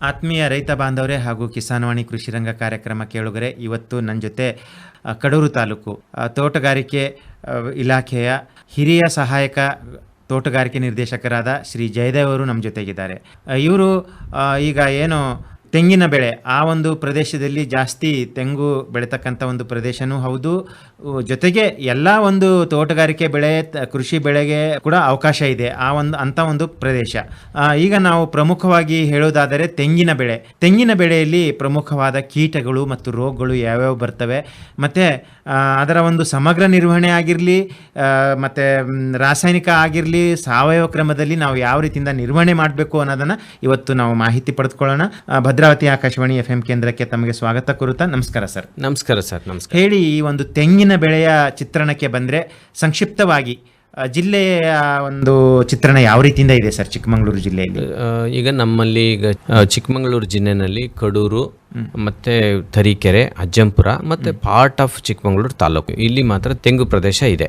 ಆತ್ಮೀಯ ರೈತ ಬಾಂಧವರೇ ಹಾಗೂ ಕಿಸಾನ್ವಾಣಿ ಕೃಷಿ ರಂಗ ಕಾರ್ಯಕ್ರಮ ಕೇಳುಗರೆ, ಇವತ್ತು ನನ್ನ ಜೊತೆ ಕಡೂರು ತಾಲೂಕು ತೋಟಗಾರಿಕೆ ಇಲಾಖೆಯ ಹಿರಿಯ ಸಹಾಯಕ ತೋಟಗಾರಿಕೆ ನಿರ್ದೇಶಕರಾದ ಶ್ರೀ ಜಯದೇವ್ ಅವರು ನಮ್ಮ ಜೊತೆಗಿದ್ದಾರೆ. ಇವರು ಈಗ ಏನು ತೆಂಗಿನ ಬೆಳೆ, ಆ ಒಂದು ಪ್ರದೇಶದಲ್ಲಿ ಜಾಸ್ತಿ ತೆಂಗು ಬೆಳೀತಕ್ಕಂಥ ಒಂದು ಪ್ರದೇಶನೂ ಹೌದು, ಜೊತೆಗೆ ಎಲ್ಲ ಒಂದು ತೋಟಗಾರಿಕೆ ಬೆಳೆ ಕೃಷಿ ಬೆಳೆಗೆ ಕೂಡ ಅವಕಾಶ ಇದೆ ಅಂಥ ಒಂದು ಪ್ರದೇಶ. ಈಗ ನಾವು ಪ್ರಮುಖವಾಗಿ ಹೇಳೋದಾದರೆ ತೆಂಗಿನ ಬೆಳೆಯಲ್ಲಿ ಪ್ರಮುಖವಾದ ಕೀಟಗಳು ಮತ್ತು ರೋಗಗಳು ಯಾವ್ಯಾವ ಬರ್ತವೆ, ಮತ್ತು ಅದರ ಒಂದು ಸಮಗ್ರ ನಿರ್ವಹಣೆ ಆಗಿರಲಿ, ಮತ್ತು ರಾಸಾಯನಿಕ ಆಗಿರಲಿ, ಸಾವಯವ ಕ್ರಮದಲ್ಲಿ ನಾವು ಯಾವ ರೀತಿಯಿಂದ ನಿರ್ವಹಣೆ ಮಾಡಬೇಕು ಅನ್ನೋದನ್ನು ಇವತ್ತು ನಾವು ಮಾಹಿತಿ ಪಡೆದುಕೊಳ್ಳೋಣ. ಭದ್ರಾವತಿ ಆಕಾಶವಾಣಿ FM ಕೇಂದ್ರಕ್ಕೆ ತಮಗೆ ಸ್ವಾಗತ ಕೋರುತ್ತಾ. ನಮಸ್ಕಾರ ಸರ್. ನಮಸ್ಕಾರ ಸರ್. ನಮಸ್ಕಾರ. ಹೇಳಿ, ಈ ಒಂದು ತೆಂಗಿನ ಬೆಳೆಯ ಚಿತ್ರಣಕ್ಕೆ ಬಂದರೆ ಸಂಕ್ಷಿಪ್ತವಾಗಿ ಜಿಲ್ಲೆಯ ಒಂದು ಚಿತ್ರಣ ಯಾವ ರೀತಿಯಿಂದ ಇದೆ ಸರ್ ಚಿಕ್ಕಮಗಳೂರು ಜಿಲ್ಲೆಯಲ್ಲಿ? ಈಗ ನಮ್ಮಲ್ಲಿ ಚಿಕ್ಕಮಗಳೂರು ಜಿಲ್ಲೆನಲ್ಲಿ ಕಡೂರು ಮತ್ತೆ ತರೀಕೆರೆ, ಅಜ್ಜಂಪುರ ಮತ್ತೆ ಪಾರ್ಟ್ ಆಫ್ ಚಿಕ್ಕಮಗಳೂರು ತಾಲೂಕು, ಇಲ್ಲಿ ಮಾತ್ರ ತೆಂಗು ಪ್ರದೇಶ ಇದೆ.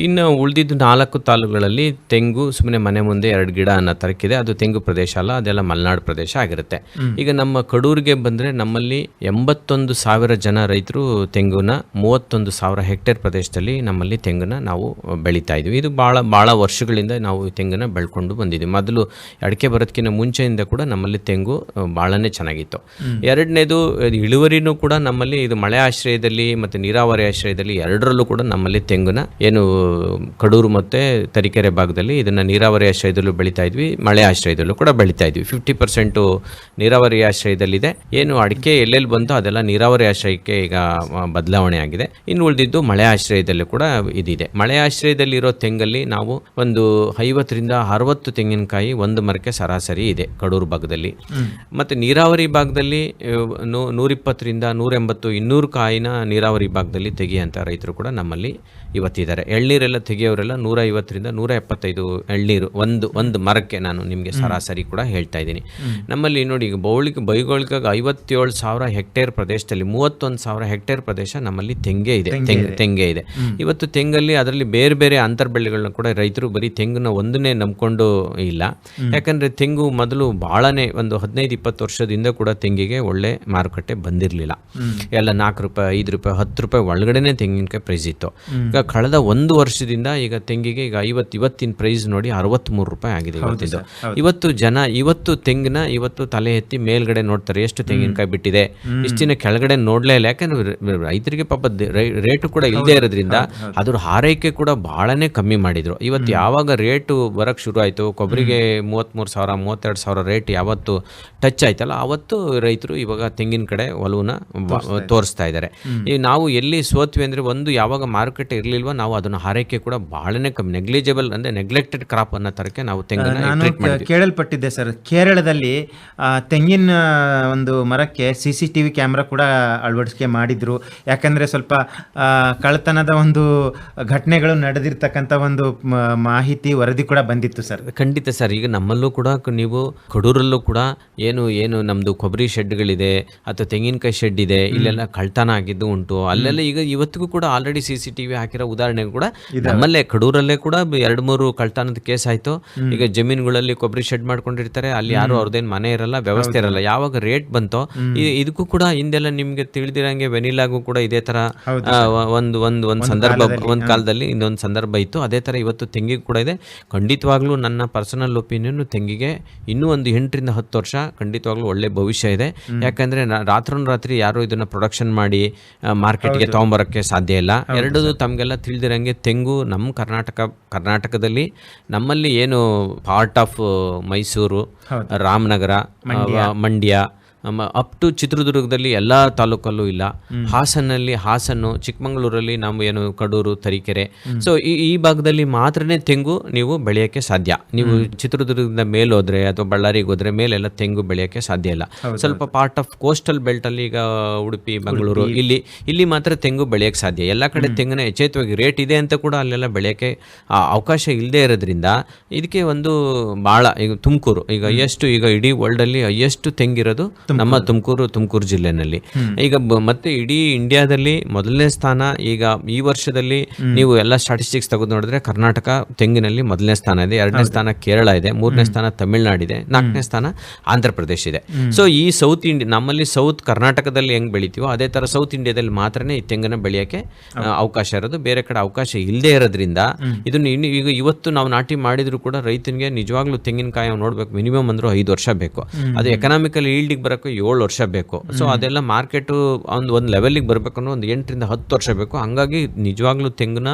ಇನ್ನು ಉಳಿದಿದ್ದು 4 ತಾಲೂಕುಗಳಲ್ಲಿ ತೆಂಗು ಸುಮ್ಮನೆ ಮನೆ ಮುಂದೆ 2 ಗಿಡ ಅನ್ನೋ ತರಕ್ಕಿದೆ. ಅದು ತೆಂಗು ಪ್ರದೇಶ ಅಲ್ಲ, ಅದೆಲ್ಲ ಮಲೆನಾಡು ಪ್ರದೇಶ ಆಗಿರುತ್ತೆ. ಈಗ ನಮ್ಮ ಕಡೂರಿಗೆ ಬಂದರೆ ನಮ್ಮಲ್ಲಿ 81,000 ಜನ ರೈತರು ತೆಂಗುನ 31,000 ಹೆಕ್ಟೇರ್ ಪ್ರದೇಶದಲ್ಲಿ ನಮ್ಮಲ್ಲಿ ತೆಂಗನ್ನ ನಾವು ಬೆಳೀತಾ ಇದ್ವಿ. ಇದು ಭಾಳ ವರ್ಷಗಳಿಂದ ನಾವು ತೆಂಗನ್ನ ಬೆಳ್ಕೊಂಡು ಬಂದಿದ್ವಿ. ಮೊದಲು ಅಡಿಕೆ ಬರೋದಕ್ಕಿಂತ ಮುಂಚೆಯಿಂದ ಕೂಡ ನಮ್ಮಲ್ಲಿ ತೆಂಗು ಭಾಳನೇ ಚೆನ್ನಾಗಿತ್ತು. ಎರಡನೇದು ಇಳುವರಿನೂ ಕೂಡ ನಮ್ಮಲ್ಲಿ ಇದು ಮಳೆ ಆಶ್ರಯದಲ್ಲಿ ಮತ್ತು ನೀರಾವರಿ ಆಶ್ರಯದಲ್ಲಿ ಎರಡರಲ್ಲೂ ಕೂಡ ನಮ್ಮಲ್ಲಿ ತೆಂಗುನ ಏನು ಕಡೂರು ಮತ್ತು ತರೀಕೆರೆ ಭಾಗದಲ್ಲಿ ಇದನ್ನು ನೀರಾವರಿ ಆಶ್ರಯದಲ್ಲೂ ಬೆಳೀತಾ ಇದ್ವಿ, ಮಳೆ ಆಶ್ರಯದಲ್ಲೂ ಕೂಡ ಬೆಳೀತಾ ಇದ್ವಿ. 50% ನೀರಾವರಿ ಆಶ್ರಯದಲ್ಲಿದೆ. ಏನು ಅಡಿಕೆ ಎಲ್ಲೆಲ್ಲಿ ಬಂತೋ ಅದೆಲ್ಲ ನೀರಾವರಿ ಆಶ್ರಯಕ್ಕೆ ಈಗ ಬದಲಾವಣೆ ಆಗಿದೆ. ಇನ್ನು ಉಳಿದಿದ್ದು ಮಳೆ ಆಶ್ರಯದಲ್ಲೂ ಕೂಡ ಇದಿದೆ. ಮಳೆ ಆಶ್ರಯದಲ್ಲಿರೋ ತೆಂಗಲ್ಲಿ ನಾವು ಒಂದು 50ರಿಂದ 60 ತೆಂಗಿನಕಾಯಿ ಒಂದು ಮರಕ್ಕೆ ಸರಾಸರಿ ಇದೆ ಕಡೂರು ಭಾಗದಲ್ಲಿ. ಮತ್ತು ನೀರಾವರಿ ಭಾಗದಲ್ಲಿ 120ರಿಂದ 180, 200 ಕಾಯಿನ ನೀರಾವರಿ ಭಾಗದಲ್ಲಿ ತೆಗೆಯುವಂಥ ರೈತರು ಕೂಡ ನಮ್ಮಲ್ಲಿ ಇವತ್ತಿದ್ದಾರೆ. ಎಳ್ನೀರೆಲ್ಲ ತೆಗೆಯೋರೆಲ್ಲ 150ರಿಂದ 175 ಎಳ್ನೀರು ಒಂದು ಮರಕ್ಕೆ ನಾನು ನಿಮಗೆ ಸರಾಸರಿ ಕೂಡ ಹೇಳ್ತಾ ಇದ್ದೀನಿ. ನಮ್ಮಲ್ಲಿ ನೋಡಿ, ಈಗ ಬೈಗೋಳಿಗಾಗಿ 57,000 ಹೆಕ್ಟೇರ್ ಪ್ರದೇಶದಲ್ಲಿ 31,000 ಹೆಕ್ಟೇರ್ ಪ್ರದೇಶ ನಮ್ಮಲ್ಲಿ ತೆಂಗೇ ಇದೆ. ಇವತ್ತು ತೆಂಗಲ್ಲಿ ಅದರಲ್ಲಿ ಬೇರೆ ಬೇರೆ ಅಂತರ್ ಬೆಳೆಗಳನ್ನ ಕೂಡ ರೈತರು ಬರೀ ತೆಂಗನ್ನ ಒಂದನ್ನೇ ನಂಬ್ಕೊಂಡು ಇಲ್ಲ. ಯಾಕಂದರೆ ತೆಂಗು ಮೊದಲು ಭಾಳನೇ ಒಂದು 15-20 ವರ್ಷದಿಂದ ಕೂಡ ತೆಂಗಿಗೆ ಒಳ್ಳೆ ಮಾರುಕಟ್ಟೆ ಬಂದಿರಲಿಲ್ಲ. ಎಲ್ಲ 4 ರೂಪಾಯಿ, 5 ರೂಪಾಯಿ, 10 ರೂಪಾಯಿ ಒಳಗಡೆನೆ ತೆಂಗಿನಕಾಯಿ ಪ್ರೈಸ್ ಇತ್ತು. ಈಗ ಕಳೆದ 1 ವರ್ಷದಿಂದ ಈಗ ತೆಂಗಿಗೆ ಈಗ ಇವತ್ತಿನ ಪ್ರೈಸ್ ನೋಡಿ 63 ರೂಪಾಯಿ ಆಗಿದೆ. ಇವತ್ತು ತೆಂಗಿನ ತಲೆ ಎತ್ತಿ ಮೇಲ್ಗಡೆ ನೋಡ್ತಾರೆ, ಎಷ್ಟು ತೆಂಗಿನಕಾಯಿ ಬಿಟ್ಟಿದೆ. ಇಷ್ಟಿನ ಕೆಳಗಡೆ ನೋಡ್ಲೇ ಇಲ್ಲ. ಯಾಕಂದ್ರೆ ರೈತರಿಗೆ ಪಾಪ ರೇಟು ಕೂಡ ಇಲ್ಲದೆ ಇರೋದ್ರಿಂದ ಅದ್ರ ಹಾರೈಕೆ ಕೂಡ ಬಹಳನೇ ಕಮ್ಮಿ ಮಾಡಿದ್ರು. ಇವತ್ತು ಯಾವಾಗ ರೇಟು ಬರಕ್ ಶುರು ಆಯ್ತು, ಕೊಬ್ಬರಿಗೆ 33,000 32,000 ರೇಟ್ ಯಾವತ್ತು ಟಚ್ ಆಯ್ತಲ್ಲ, ಅವತ್ತು ರೈತರು ಇವಾಗ ತೆಂಗಿನ ಕಡೆ ಒಲವನ್ನ ತೋರಿಸ್ತಾ ಇದ್ದಾರೆ. ನಾವು ಎಲ್ಲಿ ಸೋತ್ವಿ ಅಂದ್ರೆ, ಒಂದು ಯಾವಾಗ ಮಾರುಕಟ್ಟೆ ಇರಲಿಲ್ವಾ, ನಾವು ಅದನ್ನ ಹಾರೈಕೆ ಕೂಡ ಬಹಳನೇ ಕಮ್ಮಿ, ನೆಗ್ಲಿಜಿಬಲ್ ಅಂದ್ರೆ ನೆಗ್ಲೆಕ್ಟೆಡ್ ಕ್ರಾಪ್ ಅನ್ನೋ ತರಕ್ಕೆ ನಾವು ತೆಂಗನ್ನ ಕೇಳಲ್ಪಟ್ಟಿದ್ದೆ ಸರ್. ಕೇರಳದಲ್ಲಿ ತೆಂಗಿನ ಒಂದು ಮರಕ್ಕೆ CCTV ಕ್ಯಾಮ್ರಾ ಕೂಡ ಅಳವಡಿಕೆ ಮಾಡಿದ್ರು. ಯಾಕಂದ್ರೆ ಸ್ವಲ್ಪ ಕಳ್ಳತನದ ಒಂದು ಘಟನೆಗಳು ನಡೆದಿರ್ತಕ್ಕಂಥ ಒಂದು ಮಾಹಿತಿ ವರದಿ ಕೂಡ ಬಂದಿತ್ತು ಸರ್. ಖಂಡಿತ ಸರ್. ಈಗ ನಮ್ಮಲ್ಲೂ ಕೂಡ ನೀವು ಕಡೂರಲ್ಲೂ ಕೂಡ ಏನು ನಮ್ದು ಕೊಬ್ಬರಿ ಶೆಡ್ಗಳಿದೆ ಅಥವಾ ತೆಂಗಿನಕಾಯಿ ಶೆಡ್ ಇದೆ, ಇಲ್ಲೆಲ್ಲ ಕಳ್ತನ ಆಗಿದ್ದು ಉಂಟು. ಅಲ್ಲೆಲ್ಲ ಈಗ ಇವತ್ತಿಗೂ ಕೂಡ ಆಲ್ರೆಡಿ CCTV ಹಾಕಿರೋ ಉದಾಹರಣೆ ಕೂಡ ನಮ್ಮಲ್ಲೇ ಕಡೂರಲ್ಲೇ ಕೂಡ 2-3 ಕಳ್ತನದ ಕೇಸ್ ಆಯ್ತು. ಈಗ ಜಮೀನುಗಳಲ್ಲಿ ಕೊಬ್ಬರಿ ಶೆಡ್ ಮಾಡ್ಕೊಂಡಿರ್ತಾರೆ, ಅಲ್ಲಿ ಯಾರು ಅವ್ರದ್ದೇನು ಮನೆ ಇರಲ್ಲ, ವ್ಯವಸ್ಥೆ ಇರಲ್ಲ. ಯಾವಾಗ ರೇಟ್ ಬಂತೋ ಇದಕ್ಕೂ ಕೂಡ ಹಿಂದೆಲ್ಲ ನಿಮ್ಗೆ ತಿಳಿದಿರಂಗೆ ವೆನಿಲಾಗೂ ಕೂಡ ಇದೇ ತರ ಒಂದು ಸಂದರ್ಭ, ಒಂದು ಕಾಲದಲ್ಲಿ ಇನ್ನೊಂದು ಸಂದರ್ಭ ಇತ್ತು. ಅದೇ ತರ ಇವತ್ತು ತೆಂಗಿಗೆ ಕೂಡ ಇದೆ. ಖಂಡಿತವಾಗ್ಲೂ ನನ್ನ ಪರ್ಸನಲ್ ಒಪಿನಿಯನ್, ತೆಂಗಿಗೆ ಇನ್ನೂ ಒಂದು 8ರಿಂದ 10 ವರ್ಷ ಖಂಡಿತವಾಗ್ಲೂ ಒಳ್ಳೆ ಭವಿಷ್ಯ ಇದೆ. ಯಾಕಂದ್ರೆ ರಾತ್ರಿ ಯಾರು ಇದನ್ನ ಪ್ರೊಡಕ್ಷನ್ ಮಾಡಿ ಮಾರ್ಕೆಟ್ಗೆ ತಗೊಂಬರಕ್ಕೆ ಸಾಧ್ಯ ಇಲ್ಲ. ಎರಡೂ ತಮಗೆಲ್ಲ ತಿಳಿದಿರಂಗೆ ತೆಂಗು ನಮ್ಮ ಕರ್ನಾಟಕದಲ್ಲಿ ನಮ್ಮಲ್ಲಿ ಏನು part of Mysuru, Ramanagara, Mandya up to ಚಿತ್ರದುರ್ಗದಲ್ಲಿ ಎಲ್ಲ ತಾಲೂಕಲ್ಲೂ ಇಲ್ಲ. ಹಾಸನ್ನು, ಚಿಕ್ಕಮಗಳೂರಲ್ಲಿ ನಾವು ಏನು ಕಡೂರು, ತರೀಕೆರೆ, ಸೊ ಈ ಭಾಗದಲ್ಲಿ ಮಾತ್ರನೇ ತೆಂಗು ನೀವು ಬೆಳೆಯೋಕ್ಕೆ ಸಾಧ್ಯ. ನೀವು ಚಿತ್ರದುರ್ಗದಿಂದ ಮೇಲೆ ಹೋದ್ರೆ ಅಥವಾ ಬಳ್ಳಾರಿಗೆ ಹೋದ್ರೆ ಮೇಲೆಲ್ಲ ತೆಂಗು ಬೆಳೆಯೋಕ್ಕೆ ಸಾಧ್ಯ ಇಲ್ಲ. ಸ್ವಲ್ಪ ಪಾರ್ಟ್ ಆಫ್ ಕೋಸ್ಟಲ್ ಬೆಲ್ಟ್ ಅಲ್ಲಿ, ಈಗ ಉಡುಪಿ, ಬೆಂಗಳೂರು, ಇಲ್ಲಿ ಮಾತ್ರ ತೆಂಗು ಬೆಳೆಯೋಕ್ಕೆ ಸಾಧ್ಯ. ಎಲ್ಲ ಕಡೆ ತೆಂಗಿನ ಯಥೇಚ್ಛವಾಗಿ ರೇಟ್ ಇದೆ ಅಂತ ಕೂಡ ಅಲ್ಲೆಲ್ಲ ಬೆಳೆಯೋಕ್ಕೆ ಅವಕಾಶ ಇಲ್ಲದೆ ಇರೋದ್ರಿಂದ ಇದಕ್ಕೆ ಒಂದು ಭಾಳ, ಈಗ ತುಮಕೂರು ಈಗ ಇಡೀ ವರ್ಲ್ಡ್ ಅಲ್ಲಿ ಹೈಯೆಸ್ಟ್ ತೆಂಗಿರೋದು ನಮ್ಮ ತುಮಕೂರು ಜಿಲ್ಲೆನಲ್ಲಿ. ಈಗ ಮತ್ತೆ ಇಡೀ ಇಂಡಿಯಾದಲ್ಲಿ ಮೊದಲನೇ ಸ್ಥಾನ. ಈಗ ಈ ವರ್ಷದಲ್ಲಿ ನೀವು ಎಲ್ಲ ಸ್ಟಾಟಿಸ್ಟಿಕ್ಸ್ ತೆಗೆದು ನೋಡಿದ್ರೆ ಕರ್ನಾಟಕ ತೆಂಗಿನಲ್ಲಿ ಮೊದಲನೇ ಸ್ಥಾನ ಇದೆ, 2ನೇ ಸ್ಥಾನ ಕೇರಳ ಇದೆ, 3ನೇ ಸ್ಥಾನ ತಮಿಳುನಾಡು ಇದೆ, 4ನೇ ಸ್ಥಾನ ಆಂಧ್ರ ಪ್ರದೇಶ ಇದೆ. ಸೊ ಈ ಸೌತ್ ಇಂಡಿಯಾ, ನಮ್ಮಲ್ಲಿ ಸೌತ್ ಕರ್ನಾಟಕದಲ್ಲಿ ಹೆಂಗ್ ಬೆಳಿತೀವೋ ಅದೇ ತರ ಸೌತ್ ಇಂಡಿಯಾದಲ್ಲಿ ಮಾತ್ರನೇ ಈ ತೆಂಗನ್ನ ಬೆಳೆಯಕ್ಕೆ ಅವಕಾಶ ಇರೋದು, ಬೇರೆ ಕಡೆ ಅವಕಾಶ ಇಲ್ಲದೆ ಇರೋದ್ರಿಂದ ಇದನ್ನ ಈಗ ಇವತ್ತು ನಾವು ನಾಟಿ ಮಾಡಿದ್ರು ಕೂಡ ರೈತನಿಗೆ ನಿಜವಾಗ್ಲೂ ತೆಂಗಿನಕಾಯಿ ನೋಡ್ಬೇಕು ಮಿನಿಮಮ್ ಅಂದ್ರೂ 5 ವರ್ಷ ಬೇಕು. ಅದು ಎಕನಾಮಿಕಲ್ ಈಲ್ಡಿಗೆ ಬರೋಕೆ 7 ವರ್ಷ ಬೇಕು. ಸೊ ಅದೆಲ್ಲ ಮಾರ್ಕೆಟ್ ಒಂದು ಲೆವೆಲ್ಗೆ ಬರಬೇಕು ಅನ್ನೋ ಒಂದು 8 ರಿಂದ 10 ವರ್ಷ ಬೇಕು. ಹಂಗಾಗಿ ನಿಜವಾಗ್ಲೂ ತೆಂಗಿನ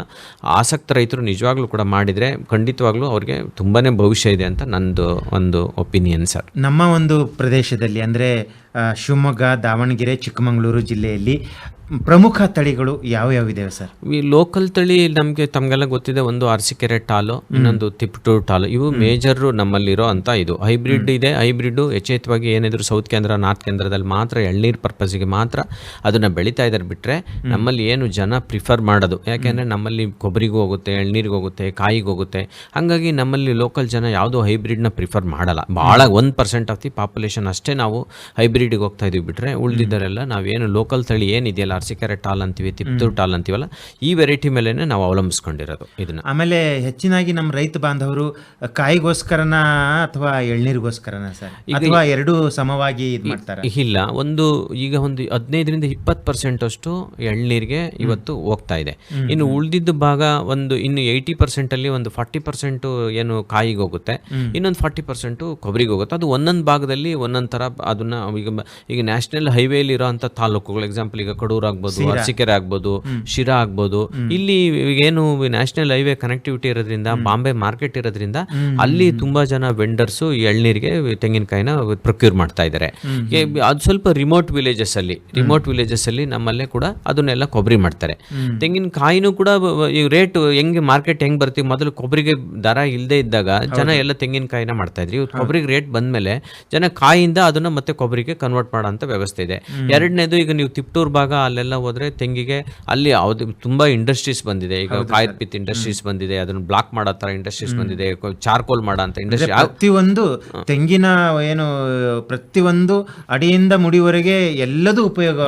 ಆಸಕ್ತ ರೈತರು ನಿಜವಾಗ್ಲೂ ಕೂಡ ಮಾಡಿದ್ರೆ ಖಂಡಿತವಾಗ್ಲೂ ಅವ್ರಿಗೆ ತುಂಬಾನೇ ಭವಿಷ್ಯ ಇದೆ ಅಂತ ನಂದು ಒಂದು ಒಪಿನಿಯನ್ ಸರ್. ನಮ್ಮ ಒಂದು ಪ್ರದೇಶದಲ್ಲಿ ಅಂದರೆ ಶಿವಮೊಗ್ಗ, ದಾವಣಗೆರೆ, ಚಿಕ್ಕಮಗಳೂರು ಜಿಲ್ಲೆಯಲ್ಲಿ ಪ್ರಮುಖ ತಳಿಗಳು ಯಾವ್ಯಾವಿದೆ ಸರ್? ಈ ಲೋಕಲ್ ತಳಿ ನಮಗೆ ತಮಗೆಲ್ಲ ಗೊತ್ತಿದೆ, ಒಂದು ಅರಸೀಕೆರೆ ಟಾಲು, ಇನ್ನೊಂದು ತಿಪಟೂರು ಟಾಲು, ಇವು ಮೇಜರ್ ನಮ್ಮಲ್ಲಿರೋ ಅಂತ. ಇದು ಹೈಬ್ರಿಡ್ ಇದೆ. ಹೈಬ್ರಿಡ್ ಯಥೇಚ್ಛವಾಗಿ ಏನಿದ್ರು ಸೌತ್ ಕೇಂದ್ರ, ನಾರ್ತ್ ಕೇಂದ್ರದಲ್ಲಿ ಮಾತ್ರ ಎಳ್ನೀರು ಪರ್ಪಸ್ಗೆ ಮಾತ್ರ ಅದನ್ನ ಬೆಳೀತಾ ಇದ್ದಾರೆ. ಬಿಟ್ರೆ ನಮ್ಮಲ್ಲಿ ಏನು ಜನ ಪ್ರಿಫರ್ ಮಾಡೋದು, ಯಾಕೆಂದ್ರೆ ನಮ್ಮಲ್ಲಿ ಕೊಬ್ಬರಿಗೂ ಹೋಗುತ್ತೆ, ಎಳ್ನೀರಿಗೆ ಹೋಗುತ್ತೆ, ಕಾಯಿಗೆ ಹೋಗುತ್ತೆ. ಹಾಗಾಗಿ ನಮ್ಮಲ್ಲಿ ಲೋಕಲ್ ಜನ ಯಾವುದೋ ಹೈಬ್ರಿಡ್ನ ಪ್ರಿಫರ್ ಮಾಡಲ್ಲ. ಭಾಳ 1% ಆಫ್ ದಿ ಪಾಪ್ಯುಲೇಷನ್ ಅಷ್ಟೇ ನಾವು ಹೈಬ್ರಿಡ್ಗೆ ಹೋಗ್ತಾ ಇದೀವಿ. ಬಿಟ್ರೆ ಉಳಿದಿದ್ದರೆಲ್ಲ ನಾವೇನು ಲೋಕಲ್ ತಳಿ ಏನಿದೆಯಲ್ಲ, ಅರಸೀಕೆರೆ ಟಾಲ್ ಅಂತೀವಿ, ತಿಪ್ತೂರು ಟಾಲ್ ಅಂತೀವಲ್ಲ, ಈ ವೆರೈಟಿ ಮೇಲೆ ನಾವು ಅವಲಂಬಿಸ್ಕೊಂಡಿರೋದು ಇದನ್ನ. ಆಮೇಲೆ ಹೆಚ್ಚಿನಾಗಿ ನಮ್ಮ ರೈತ ಬಾಂಧವರು ಕಾಯಿಗೋಸ್ಕರನ ಅಥವಾ ಎಳ್ನೀರಿಗೋಸ್ಕರನ ಸರ್, ಅಥವಾ ಎರಡೂ ಸಮವಾಗಿ ಇದು ಮಾಡ್ತಾರೆ? ಇಲ್ಲ, ಈಗ ಒಂದು 15 ರಿಂದ 20% ಅಷ್ಟು ಎಳ್ನೀರಿಗೆ ಇವತ್ತು ಹೋಗ್ತಾ ಇದೆ. ಇನ್ನು ಉಳಿದಿದ್ದ ಭಾಗ ಇನ್ನು 80% ಅಲ್ಲಿ ಒಂದು 40% ಏನು ಕಾಯಿಗೆ ಹೋಗುತ್ತೆ, ಇನ್ನೊಂದು 40% ಕೊಬ್ಬರಿಗೆ ಹೋಗುತ್ತೆ. ಅದು ಒಂದೊಂದು ಭಾಗದಲ್ಲಿ ಒಂದೊಂದು ತರ ಅದನ್ನ ಈಗ ನ್ಯಾಷನಲ್ ಹೈವೇಲಿ ಇರೋಂಥ ತಾಲೂಕುಗಳು, ಎಕ್ಸಾಂಪಲ್ ಈಗ ಕಡೂರು ಆಗ್ಬೋದು, ಅರಸೀಕೆರೆ ಆಗ್ಬೋದು, ಶಿರಾ ಆಗ್ಬೋದು, ಇಲ್ಲಿ ಏನು ನ್ಯಾಷನಲ್ ಹೈವೇ ಕನೆಕ್ಟಿವಿಟಿ ಇರೋದ್ರಿಂದ, ಬಾಂಬೆ ಮಾರ್ಕೆಟ್ ಇರೋದ್ರಿಂದ ಅಲ್ಲಿ ತುಂಬಾ ಜನ ವೆಂಡರ್ಸ್ ಎಳ್ನೀರಿಗೆ ತೆಂಗಿನಕಾಯಿನ ಪ್ರೊಕ್ಯೂರ್ ಮಾಡ್ತಾ ಇದ್ದಾರೆ. ಅದು ಸ್ವಲ್ಪ ರಿಮೋಟ್ ವಿಲೇಜಸ್ ಅಲ್ಲಿ ನಮ್ಮಲ್ಲೇ ಕೂಡ ಅದನ್ನೆಲ್ಲ ಕೊಬ್ಬರಿ ಮಾಡ್ತಾರೆ. ತೆಂಗಿನಕಾಯಿನೂ ಕೂಡ ರೇಟ್ ಹೆಂಗೆ ಮಾರ್ಕೆಟ್ ಹೆಂಗ್ ಬರ್ತೀವಿ, ಮೊದಲು ಕೊಬ್ಬರಿಗೆ ದರ ಇಲ್ಲದೆ ಇದ್ದಾಗ ಜನ ಎಲ್ಲ ತೆಂಗಿನಕಾಯಿನ ಮಾಡ್ತಾ ಇದ್ರಿ. ಕೊಬ್ಬರಿಗೆ ರೇಟ್ ಬಂದ್ಮೇಲೆ ಜನ ಕಾಯಿಯಿಂದ ಅದನ್ನ ಮತ್ತೆ ಕೊಬ್ಬರಿಗೆ ಕನ್ವರ್ಟ್ ಮಾಡೋ ಅಂತ ವ್ಯವಸ್ಥೆ ಇದೆ. ಎರಡನೇದು, ಈಗ ನೀವು ತಿಪ್ಟೂರು ಭಾಗ ಅಲ್ಲೆಲ್ಲ ಹೋದ್ರೆ ತೆಂಗಿಗೆ ಅಲ್ಲಿ ಯಾವ್ದು ತುಂಬಾ ಇಂಡಸ್ಟ್ರೀಸ್ ಬಂದಿದೆ. ಈಗ ಕಾಯ್ದ ಪಿತ್ ಇಂಡಸ್ಟ್ರೀಸ್ ಬಂದಿದೆ, ಅದನ್ನ ಬ್ಲಾಕ್ ಮಾಡೋ ತರ ಇಂಡಸ್ಟ್ರೀಸ್ ಬಂದಿದೆ, ಚಾರ್ಕೋಲ್ ಮಾಡೋ ಅಂತ ಇಂಡಸ್ಟ್ರಿ. ಪ್ರತಿಯೊಂದು ತೆಂಗಿನ ಪ್ರತಿಯೊಂದು ಅಡಿಯಿಂದ ಮುಡಿವರೆಗೆ ಎಲ್ಲದೂ ಉಪಯೋಗ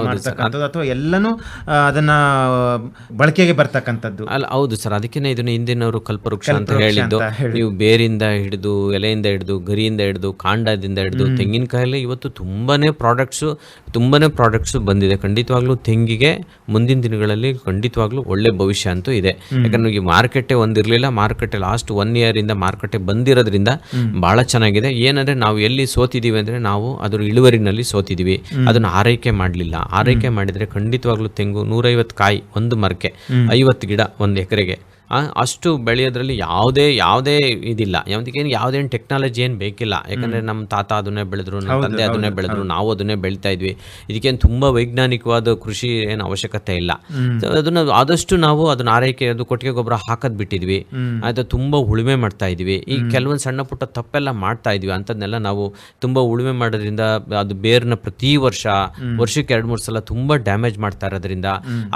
ಮಾಡ್ತಕ್ಕಂಥದ್ದು ಅಥವಾ ಎಲ್ಲನೂ ಅದನ್ನ ಬಳಕೆಗೆ ಬರ್ತಕ್ಕಂಥದ್ದು ಅಲ್ಲ. ಹೌದು ಸರ್, ಅದಕ್ಕೆ ಇದನ್ನ ಹಿಂದಿನವರು ಕಲ್ಪವೃಕ್ಷ ಅಂತ ಹೇಳಿದ್ದು. ನೀವು ಬೇರಿಂದ ಹಿಡಿದು, ಎಲೆಯಿಂದ ಹಿಡಿದು, ಗರಿಯಿಂದ ಹಿಡಿದು, ಕಾಂಡದಿಂದ ಹಿಡಿದು, ತೆಂಗಿನಕಾಯಲ್ಲಿ ಇವತ್ತು ತುಂಬಾನೇ ಪ್ರಾಡಕ್ಟ್ಸ್ ಬಂದಿದೆ. ಖಂಡಿತವಾಗ್ಲೂ ತೆಂಗಿಗೆ ಮುಂದಿನ ದಿನಗಳಲ್ಲಿ ಖಂಡಿತವಾಗ್ಲೂ ಒಳ್ಳೆ ಭವಿಷ್ಯ ಅಂತೂ ಇದೆ. ಯಾಕಂದ್ರೆ ಈ ಮಾರುಕಟ್ಟೆ ಒಂದಿರಲಿಲ್ಲ, ಮಾರುಕಟ್ಟೆ ಲಾಸ್ಟ್ 1 year ಇಂದ ಮಾರುಕಟ್ಟೆ ಬಂದಿರೋದ್ರಿಂದ ಬಹಳ ಚೆನ್ನಾಗಿದೆ. ಏನಂದ್ರೆ ನಾವು ಎಲ್ಲಿ ಸೋತಿದೀವಿ ಅಂದ್ರೆ ನಾವು ಅದ್ರ ಇಳುವರಿನಲ್ಲಿ ಸೋತಿದೀವಿ, ಅದನ್ನ ಆರೈಕೆ ಮಾಡಲಿಲ್ಲ. ಆರೈಕೆ ಮಾಡಿದ್ರೆ ಖಂಡಿತವಾಗ್ಲೂ ತೆಂಗು 150 ಕಾಯಿ ಒಂದು ಮರಕ್ಕೆ, 50 ಗಿಡ ಒಂದು ಎಕರೆಗೆ, ಅಷ್ಟು ಬೆಳೆಯೋದ್ರಲ್ಲಿ ಯಾವುದೇ ಇದಿಲ್ಲ. ಯಾವುದೇ ಟೆಕ್ನಾಲಜಿ ಏನು ಬೇಕಿಲ್ಲ. ಯಾಕಂದ್ರೆ ನಮ್ಮ ತಾತ ಅದನ್ನೇ ಬೆಳೆದ್ರು, ನಮ್ಮ ತಂದೆ ಅದನ್ನೇ ಬೆಳೆದ್ರು, ನಾವು ಅದನ್ನೇ ಬೆಳಿತಾ ಇದ್ವಿ. ಇದಕ್ಕೇನು ತುಂಬಾ ವೈಜ್ಞಾನಿಕವಾದ ಕೃಷಿ ಏನು ಅವಶ್ಯಕತೆ ಇಲ್ಲ. ಅದನ್ನ ಆದಷ್ಟು ನಾವು ಅದನ್ನ ಆರೈಕೆ, ಅದು ಕೊಟ್ಟಿಗೆ ಗೊಬ್ಬರ ಹಾಕದ್ ಬಿಟ್ಟಿದ್ವಿ, ಅದು ತುಂಬಾ ಉಳುಮೆ ಮಾಡ್ತಾ ಇದ್ವಿ. ಈಗ ಕೆಲವೊಂದು ಸಣ್ಣ ಪುಟ್ಟ ತಪ್ಪೆಲ್ಲ ಮಾಡ್ತಾ ಇದ್ವಿ. ಅಂಥದ್ನೆಲ್ಲ ನಾವು ತುಂಬಾ ಉಳುಮೆ ಮಾಡೋದ್ರಿಂದ ಅದು ಬೇರ್ನ ಪ್ರತಿ ವರ್ಷಕ್ಕೆ 2-3 ಸಲ ತುಂಬಾ ಡ್ಯಾಮೇಜ್ ಮಾಡ್ತಾ ಇರೋದ್ರಿಂದ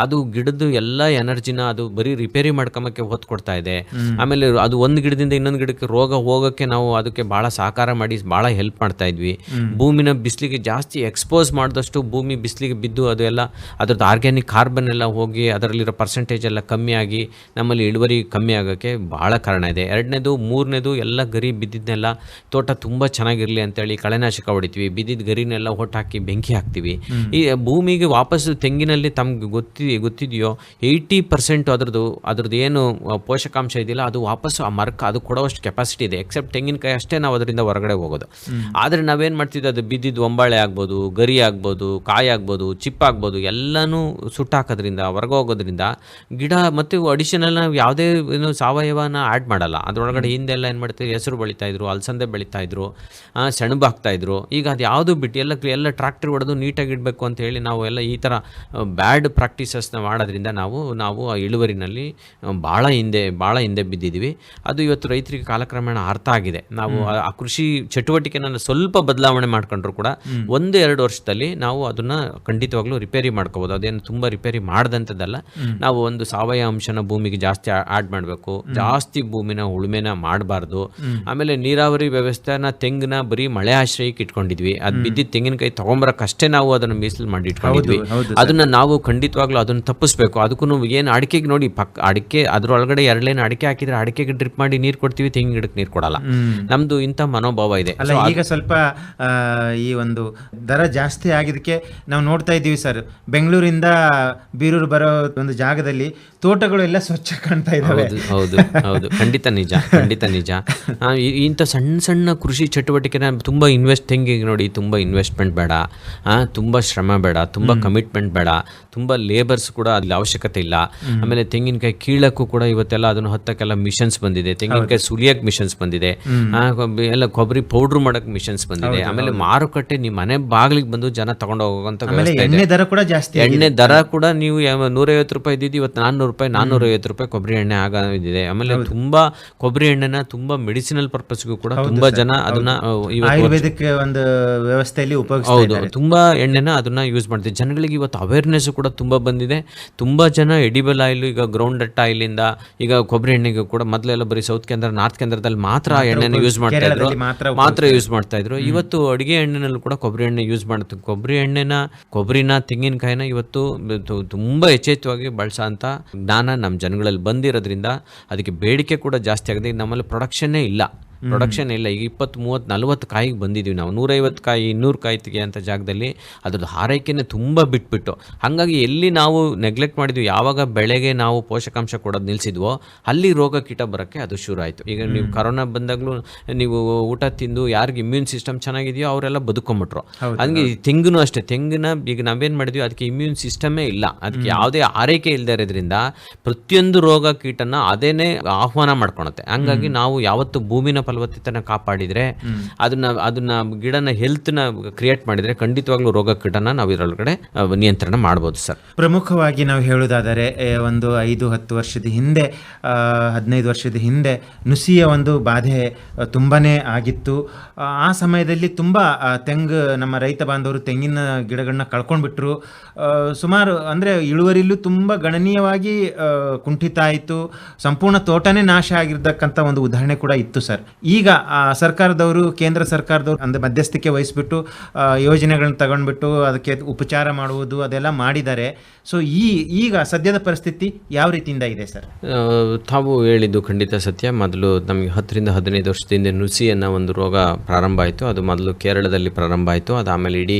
ಅದು ಗಿಡದ ಎಲ್ಲ ಎನರ್ಜಿನ ಅದು ಬರೀ ರಿಪೇರಿ ಮಾಡ್ಕೊಂಬಕ್ಕೆ ಹೊತ್ತು ಕೊಡ್ತಾ ಇದೆ. ಆಮೇಲೆ ಅದು ಒಂದು ಗಿಡದಿಂದ ಇನ್ನೊಂದು ಗಿಡಕ್ಕೆ ರೋಗ ಹೋಗಕ್ಕೆ ನಾವು ಅದಕ್ಕೆ ಬಹಳ ಸಹಕಾರ ಮಾಡಿ ಬಹಳ ಹೆಲ್ಪ್ ಮಾಡ್ತಾ ಇದ್ವಿ. ಭೂಮಿನ ಬಿಸಿಲಿಗೆ ಜಾಸ್ತಿ ಎಕ್ಸ್ಪೋಸ್ ಮಾಡಿದಷ್ಟು ಭೂಮಿ ಬಿಸಿಲಿಗೆ ಬಿದ್ದು ಅದು ಎಲ್ಲ ಅದ್ರದ್ದು ಆರ್ಗ್ಯಾನಿಕ್ ಕಾರ್ಬನ್ ಎಲ್ಲ ಹೋಗಿ ಅದರಲ್ಲಿರೋ ಪರ್ಸೆಂಟೇಜ್ ಎಲ್ಲ ಕಮ್ಮಿ ಆಗಿ ನಮ್ಮಲ್ಲಿ ಇಳುವರಿ ಕಮ್ಮಿ ಆಗೋಕ್ಕೆ ಬಹಳ ಕಾರಣ ಇದೆ. ಎರಡನೇದು, ಮೂರನೇದು, ಎಲ್ಲ ಗರಿ ಬಿದ್ದಿದ್ದನ್ನೆಲ್ಲ ತೋಟ ತುಂಬ ಚೆನ್ನಾಗಿರಲಿ ಅಂತೇಳಿ ಕಳೆನಾಶಕ ಹೊಡಿತೀವಿ, ಬಿದ್ದಿದ್ದ ಗರಿನೆಲ್ಲ ಹೊಟ್ಟಾಕಿ ಬೆಂಕಿ ಹಾಕ್ತೀವಿ. ಈ ಭೂಮಿಗೆ ವಾಪಸ್ಸು ತೆಂಗಿನಲ್ಲಿ ತಮ್ಗೆ ಗೊತ್ತಿದೆಯೋ 80% ಅದ್ರದ್ದು ಏನು ಪೋಷಕಾಂಶ ಇದೆಯಲ್ಲ ಅದು ವಾಪಸ್ಸು ಆ ಮರಕ್ಕೆ ಅದು ಕೊಡುವಷ್ಟು ಕೆಪಾಸಿಟಿ ಇದೆ. ಎಕ್ಸೆಪ್ಟ್ ತೆಂಗಿನಕಾಯಿ ಅಷ್ಟೇ ನಾವು ಅದರಿಂದ ಹೊರಗಡೆ ಹೋಗೋದು. ಆದರೆ ನಾವೇನು ಮಾಡ್ತಿದ್ವಿ, ಅದು ಬಿದ್ದಿದ್ದು ಒಂಬಾಳೆ ಆಗ್ಬೋದು, ಗರಿ ಆಗ್ಬೋದು, ಕಾಯಿ ಆಗ್ಬೋದು, ಚಿಪ್ ಆಗ್ಬೋದು, ಎಲ್ಲನೂ ಸುಟ್ಟಾಕೋದ್ರಿಂದ ಹೊರಗೆ ಹೋಗೋದ್ರಿಂದ ಗಿಡ ಮತ್ತು ಅಡಿಷನಲ್ ನಾವು ಯಾವುದೇ ಸಾವಯವನ ಆ್ಯಡ್ ಮಾಡಲ್ಲ. ಅದರೊಳಗಡೆ ಹಿಂದೆಲ್ಲ ಏನು ಮಾಡ್ತೀವಿ, ಹೆಸರು ಬೆಳೀತಾ ಇದ್ರು, ಅಲಸಂದೆ ಬೆಳೀತಾ ಇದ್ರು, ಸೆಣಬು ಹಾಕ್ತಾ ಇದ್ರು. ಈಗ ಅದು ಯಾವುದು ಬಿಟ್ಟು ಎಲ್ಲ ಟ್ರಾಕ್ಟರ್ ಹೊಡೆದು ನೀಟಾಗಿ ಇಡಬೇಕು ಅಂತ ಹೇಳಿ ನಾವು ಎಲ್ಲ ಈ ಥರ ಬ್ಯಾಡ್ ಪ್ರಾಕ್ಟೀಸಸ್ನ ಮಾಡೋದ್ರಿಂದ ನಾವು ಆ ಇಳುವರಿನಲ್ಲಿ ಭಾಳ ಭಾಳ ಹಿಂದೆ ಬಿದ್ದಿದ್ವಿ. ಅದು ಇವತ್ತು ರೈತರಿಗೆ ಕಾಲಕ್ರಮೇಣ ಅರ್ಥ ಆಗಿದೆ. ನಾವು ಆ ಕೃಷಿ ಚಟುವಟಿಕೆನ ಸ್ವಲ್ಪ ಬದಲಾವಣೆ ಮಾಡ್ಕೊಂಡ್ರು ಕೂಡ 1-2 ವರ್ಷದಲ್ಲಿ ನಾವು ಅದನ್ನ ಖಂಡಿತವಾಗ್ಲೂ ರಿಪೇರಿ ಮಾಡ್ಕೋಬಹುದು. ಅದೇನು ತುಂಬಾ ರಿಪೇರಿ ಮಾಡದಂಥದ್ದಲ್ಲ. ನಾವು ಒಂದು ಸಾವಯವ ಅಂಶನ ಭೂಮಿಗೆ ಜಾಸ್ತಿ ಆಡ್ ಮಾಡಬೇಕು, ಜಾಸ್ತಿ ಭೂಮಿನ ಉಳುಮೆನ ಮಾಡಬಾರ್ದು. ಆಮೇಲೆ ನೀರಾವರಿ ವ್ಯವಸ್ಥೆನ ತೆಂಗಿನ ಬರೀ ಮಳೆ ಆಶ್ರಯಕ್ಕೆ ಇಟ್ಕೊಂಡಿದ್ವಿ. ಅದು ಬಿದ್ದಿದ್ದ ತೆಂಗಿನಕಾಯಿ ತಗೊಂಬರಕ್ಕಷ್ಟೇ ನಾವು ಅದನ್ನ ಮೀಸಲು ಮಾಡಿ ಇಟ್ಕೊಂಡಿದ್ವಿ. ಅದನ್ನ ನಾವು ಖಂಡಿತವಾಗ್ಲೂ ಅದನ್ನ ತಪ್ಪಿಸ್ಬೇಕು. ಅದಕ್ಕೂ ಏನು ಅಡಿಕೆಗೆ ನೋಡಿ, ಅಡಿಕೆ ಅದ್ರೊಳಗಡೆ 2 ಲೈನ್ ಅಡಿಕೆ ಹಾಕಿದ್ರೆ ಅಡಿಕೆಗೆ ಡ್ರಿಪ್ ಮಾಡಿ ನೀರು ಕೊಡ್ತೀವಿ, ತೆಂಗಿನ ಗಿಡಕ್ಕೆ ನೀರು ಕೊಡಲ್ಲ. ನಮ್ದು ಇಂಥ ಮನೋಭಾವ ಇದೆ. ಅಲ್ಲ, ಈಗ ಸ್ವಲ್ಪ ಈ ಒಂದು ದರ ಜಾಸ್ತಿ ಆಗಿದ್ದಕ್ಕೆ ನಾವು ನೋಡ್ತಾ ಇದ್ದೀವಿ ಸರ್, ಬೆಂಗಳೂರಿಂದ ಬೀರೂರು ಬರೋ ಒಂದು ಜಾಗದಲ್ಲಿ ತೋಟಗಳು ಎಲ್ಲ ಸ್ವಚ್ಛ ಕಾಣ್ತಾ ಇದ್ದಾವೆ. ಹೌದು, ಖಂಡಿತ ನಿಜ. ಇಂಥ ಸಣ್ಣ ಕೃಷಿ ಚಟುವಟಿಕೆನ ತುಂಬ ತೆಂಗಿಗೆ ನೋಡಿ, ತುಂಬ ಇನ್ವೆಸ್ಟ್ಮೆಂಟ್ ಬೇಡ, ತುಂಬ ಶ್ರಮ ಬೇಡ, ತುಂಬ ಕಮಿಟ್ಮೆಂಟ್ ಬೇಡ, ತುಂಬ ಲೇಬರ್ಸ್ ಕೂಡ ಅಲ್ಲಿ ಅವಶ್ಯಕತೆ ಇಲ್ಲ. ಆಮೇಲೆ ತೆಂಗಿನಕಾಯಿ ಕೀಳಕ್ಕೂ ಕೂಡ ಇವತ್ತೆಲ್ಲ ಅದನ್ನು ಹತ್ತಕ್ಕೆಲ್ಲ ಮಿಷನ್ಸ್ ಬಂದಿದೆ, ತೆಂಗಿನಕಾಯಿ ಸುಲಿಯಕ್ಕೆ ಮಿಷನ್ಸ್ ಬಂದಿದೆ, ಎಲ್ಲ ಕೊಬ್ಬರಿ ಪೌಡ್ರ್ ಮಾಡಕ್ಕೆ ಮಿಷನ್ಸ್ ಬಂದಿದೆ. ಆಮೇಲೆ ಮಾರುಕಟ್ಟೆ ನಿಮ್ಮ ಮನೆ ಬಾಗಿಲಿಗೆ ಬಂದು ಜನ ತಗೊಂಡು ಹೋಗುವಂತ ವ್ಯವಸ್ಥೆ ಇದೆ. ಎಣ್ಣೆ ದರ ಕೂಡ ಜಾಸ್ತಿ, ಎಣ್ಣೆ ದರ ಕೂಡ ನೀವು 150 ರೂಪಾಯಿ ಇದ್ದಿದ್ದು ಇವತ್ತು 400 ರೂಪಾಯಿ, 450 ರೂಪಾಯಿ ಕೊಬ್ಬರಿ ಎಣ್ಣೆ ಆಗಿದೆ. ಆಮೇಲೆ ತುಂಬಾ ಕೊಬ್ಬರಿ ಎಣ್ಣೆನ ತುಂಬಾ ಮೆಡಿಸಿನಲ್ ಪರ್ಪಸ್ಗೂ ಕೂಡ ತುಂಬಾ ಜನ ಅದನ್ನ ಆಯುರ್ವೇದಿಕ್ ಒಂದು ವ್ಯವಸ್ಥೆಯಲ್ಲಿ ಉಪಯೋಗಿಸ್ತಾ ಇದ್ದಾರೆ. ತುಂಬಾ ಎಣ್ಣೆನ ಅದನ್ನ ಯೂಸ್ ಮಾಡ್ತೀವಿ. ಜನಗಳಿಗೆ ಇವತ್ತು ಅವೇರ್ನೆಸ್ ಕೂಡ ತುಂಬಾ ಬಂದಿದೆ. ತುಂಬಾ ಜನ ಎಡಿಬಲ್ ಆಯಿಲ್, ಈಗ ಗ್ರೌಂಡ್ ನಟ್ ಆಯಿಲ್ ಇಂದ ಈಗ ಕೊಬ್ಬರಿ ಎಣ್ಣೆಗೆ ಕೂಡ ಮೊದಲೆಲ್ಲ ಬರೀ ಸೌತ್ ಕೇಂದ್ರ, ನಾರ್ತ್ ಕೇಂದ್ರದಲ್ಲಿ ಮಾತ್ರ ಎಣ್ಣೆನ ಯೂಸ್ ಮಾಡ್ತಾ ಇದ್ರು. ಇವತ್ತು ಅಡಿಗೆ ಎಣ್ಣೆನಲ್ಲೂ ಕೂಡ ಕೊಬ್ಬರಿ ಎಣ್ಣೆ ಯೂಸ್ ಮಾಡ್ತೀವಿ. ಕೊಬ್ಬರಿನ ತೆಂಗಿನಕಾಯಿನ ಇವತ್ತು ತುಂಬಾ ಯಥೇಚ್ಛವಾಗಿ ಬಳಸೋ ಅಂತ ಜ್ಞಾನ ನಮ್ಮ ಜನಗಳಲ್ಲಿ ಬಂದಿರೋದ್ರಿಂದ ಅದಕ್ಕೆ ಬೇಡಿಕೆ ಕೂಡ ಜಾಸ್ತಿ ಆಗಿದೆ. ನಮ್ಮಲ್ಲಿ ಪ್ರೊಡಕ್ಷನ್ನೇ ಇಲ್ಲ. ಈಗ 20, 30, 40 ಕಾಯಿಗೆ ಬಂದಿದ್ದೀವಿ ನಾವು. 150 ಕಾಯಿ 200 ಕಾಯಿ ತೆಗೆಯೋಂಥ ಜಾಗದಲ್ಲಿ ಅದ್ರದ್ದು ಆರೈಕೆನೇ ತುಂಬ ಬಿಟ್ಬಿಟ್ಟು, ಹಾಗಾಗಿ ಎಲ್ಲಿ ನಾವು ನೆಗ್ಲೆಕ್ಟ್ ಮಾಡಿದ್ವಿ, ಯಾವಾಗ ಬೆಳೆಗೆ ನಾವು ಪೋಷಕಾಂಶ ಕೊಡೋದು ನಿಲ್ಲಿಸಿದ್ವೋ ಅಲ್ಲಿ ರೋಗ ಕೀಟ ಬರೋಕ್ಕೆ ಅದು ಶುರು ಆಯಿತು. ಈಗ ನೀವು ಕರೋನಾ ಬಂದಾಗಲೂ ನೀವು ಊಟ ತಿಂದು ಯಾರಿಗೆ ಇಮ್ಯೂನ್ ಸಿಸ್ಟಮ್ ಚೆನ್ನಾಗಿದೆಯೋ ಅವರೆಲ್ಲ ಬದುಕೊಂಬಿಟ್ರು. ಹಂಗೆ ತೆಂಗಿನೂ ಅಷ್ಟೇ. ತೆಂಗಿನ ಈಗ ನಾವೇನು ಮಾಡಿದ್ವಿ, ಅದಕ್ಕೆ ಇಮ್ಯೂನ್ ಸಿಸ್ಟಮೇ ಇಲ್ಲ, ಅದಕ್ಕೆ ಯಾವುದೇ ಆರೈಕೆ ಇಲ್ಲದೆ ಇರೋದ್ರಿಂದ ಪ್ರತಿಯೊಂದು ರೋಗ ಕೀಟನ ಅದೇನೇ ಆಹ್ವಾನ ಮಾಡ್ಕೊಳುತ್ತೆ. ಹಂಗಾಗಿ ನಾವು ಯಾವತ್ತು ಭೂಮಿನ ಫಲವತ್ತತೆನ ಕಾಪಾಡಿದ್ರೆ, ಅದನ್ನ ಗಿಡನ ಹೆಲ್ತ್ನ ಕ್ರಿಯೇಟ್ ಮಾಡಿದ್ರೆ ಖಂಡಿತವಾಗ್ಲೂ ರೋಗ ಕೀಟನ ನಾವು ಇದರೊಳಗಡೆ ನಿಯಂತ್ರಣ ಮಾಡ್ಬೋದು ಸರ್. ಪ್ರಮುಖವಾಗಿ ನಾವು ಹೇಳುವುದಾದರೆ ಒಂದು 5-10 ವರ್ಷದ ಹಿಂದೆ, 15 ವರ್ಷದ ಹಿಂದೆ ನುಸಿಯ ಒಂದು ಬಾಧೆ ತುಂಬಾನೇ ಆಗಿತ್ತು. ಆ ಸಮಯದಲ್ಲಿ ತುಂಬಾ ನಮ್ಮ ರೈತ ಬಾಂಧವರು ತೆಂಗಿನ ಗಿಡಗಳನ್ನ ಕಳ್ಕೊಂಡ್ಬಿಟ್ರು. ಸುಮಾರು ಅಂದರೆ ಇಳುವರಿಲ್ಲೂ ತುಂಬ ಗಣನೀಯವಾಗಿ ಕುಂಠಿತ ಆಯಿತು. ಸಂಪೂರ್ಣ ತೋಟನೇ ನಾಶ ಆಗಿರ್ತಕ್ಕಂಥ ಒಂದು ಉದಾಹರಣೆ ಕೂಡ ಇತ್ತು ಸರ್. ಈಗ ಸರ್ಕಾರದವರು, ಕೇಂದ್ರ ಸರ್ಕಾರದವರು ಅಂದರೆ ಮಧ್ಯಸ್ಥಿಕೆ ವಹಿಸ್ಬಿಟ್ಟು ಯೋಜನೆಗಳನ್ನ ತಗೊಂಡ್ಬಿಟ್ಟು ಅದಕ್ಕೆ ಉಪಚಾರ ಮಾಡುವುದು ಅದೆಲ್ಲ ಮಾಡಿದ್ದಾರೆ. ಸೊ ಈಗ ಸದ್ಯದ ಪರಿಸ್ಥಿತಿ ಯಾವ ರೀತಿಯಿಂದ ಇದೆ ಸರ್? ತಾವು ಹೇಳಿದ್ದು ಖಂಡಿತ ಸತ್ಯ. ಮೊದಲು ನಮಗೆ 10-15 ವರ್ಷದಿಂದ ನುಸಿ ಅನ್ನೋ ಒಂದು ರೋಗ ಪ್ರಾರಂಭ ಆಯಿತು. ಅದು ಮೊದಲು ಕೇರಳದಲ್ಲಿ ಪ್ರಾರಂಭ ಆಯಿತು. ಅದು ಆಮೇಲೆ ಇಡೀ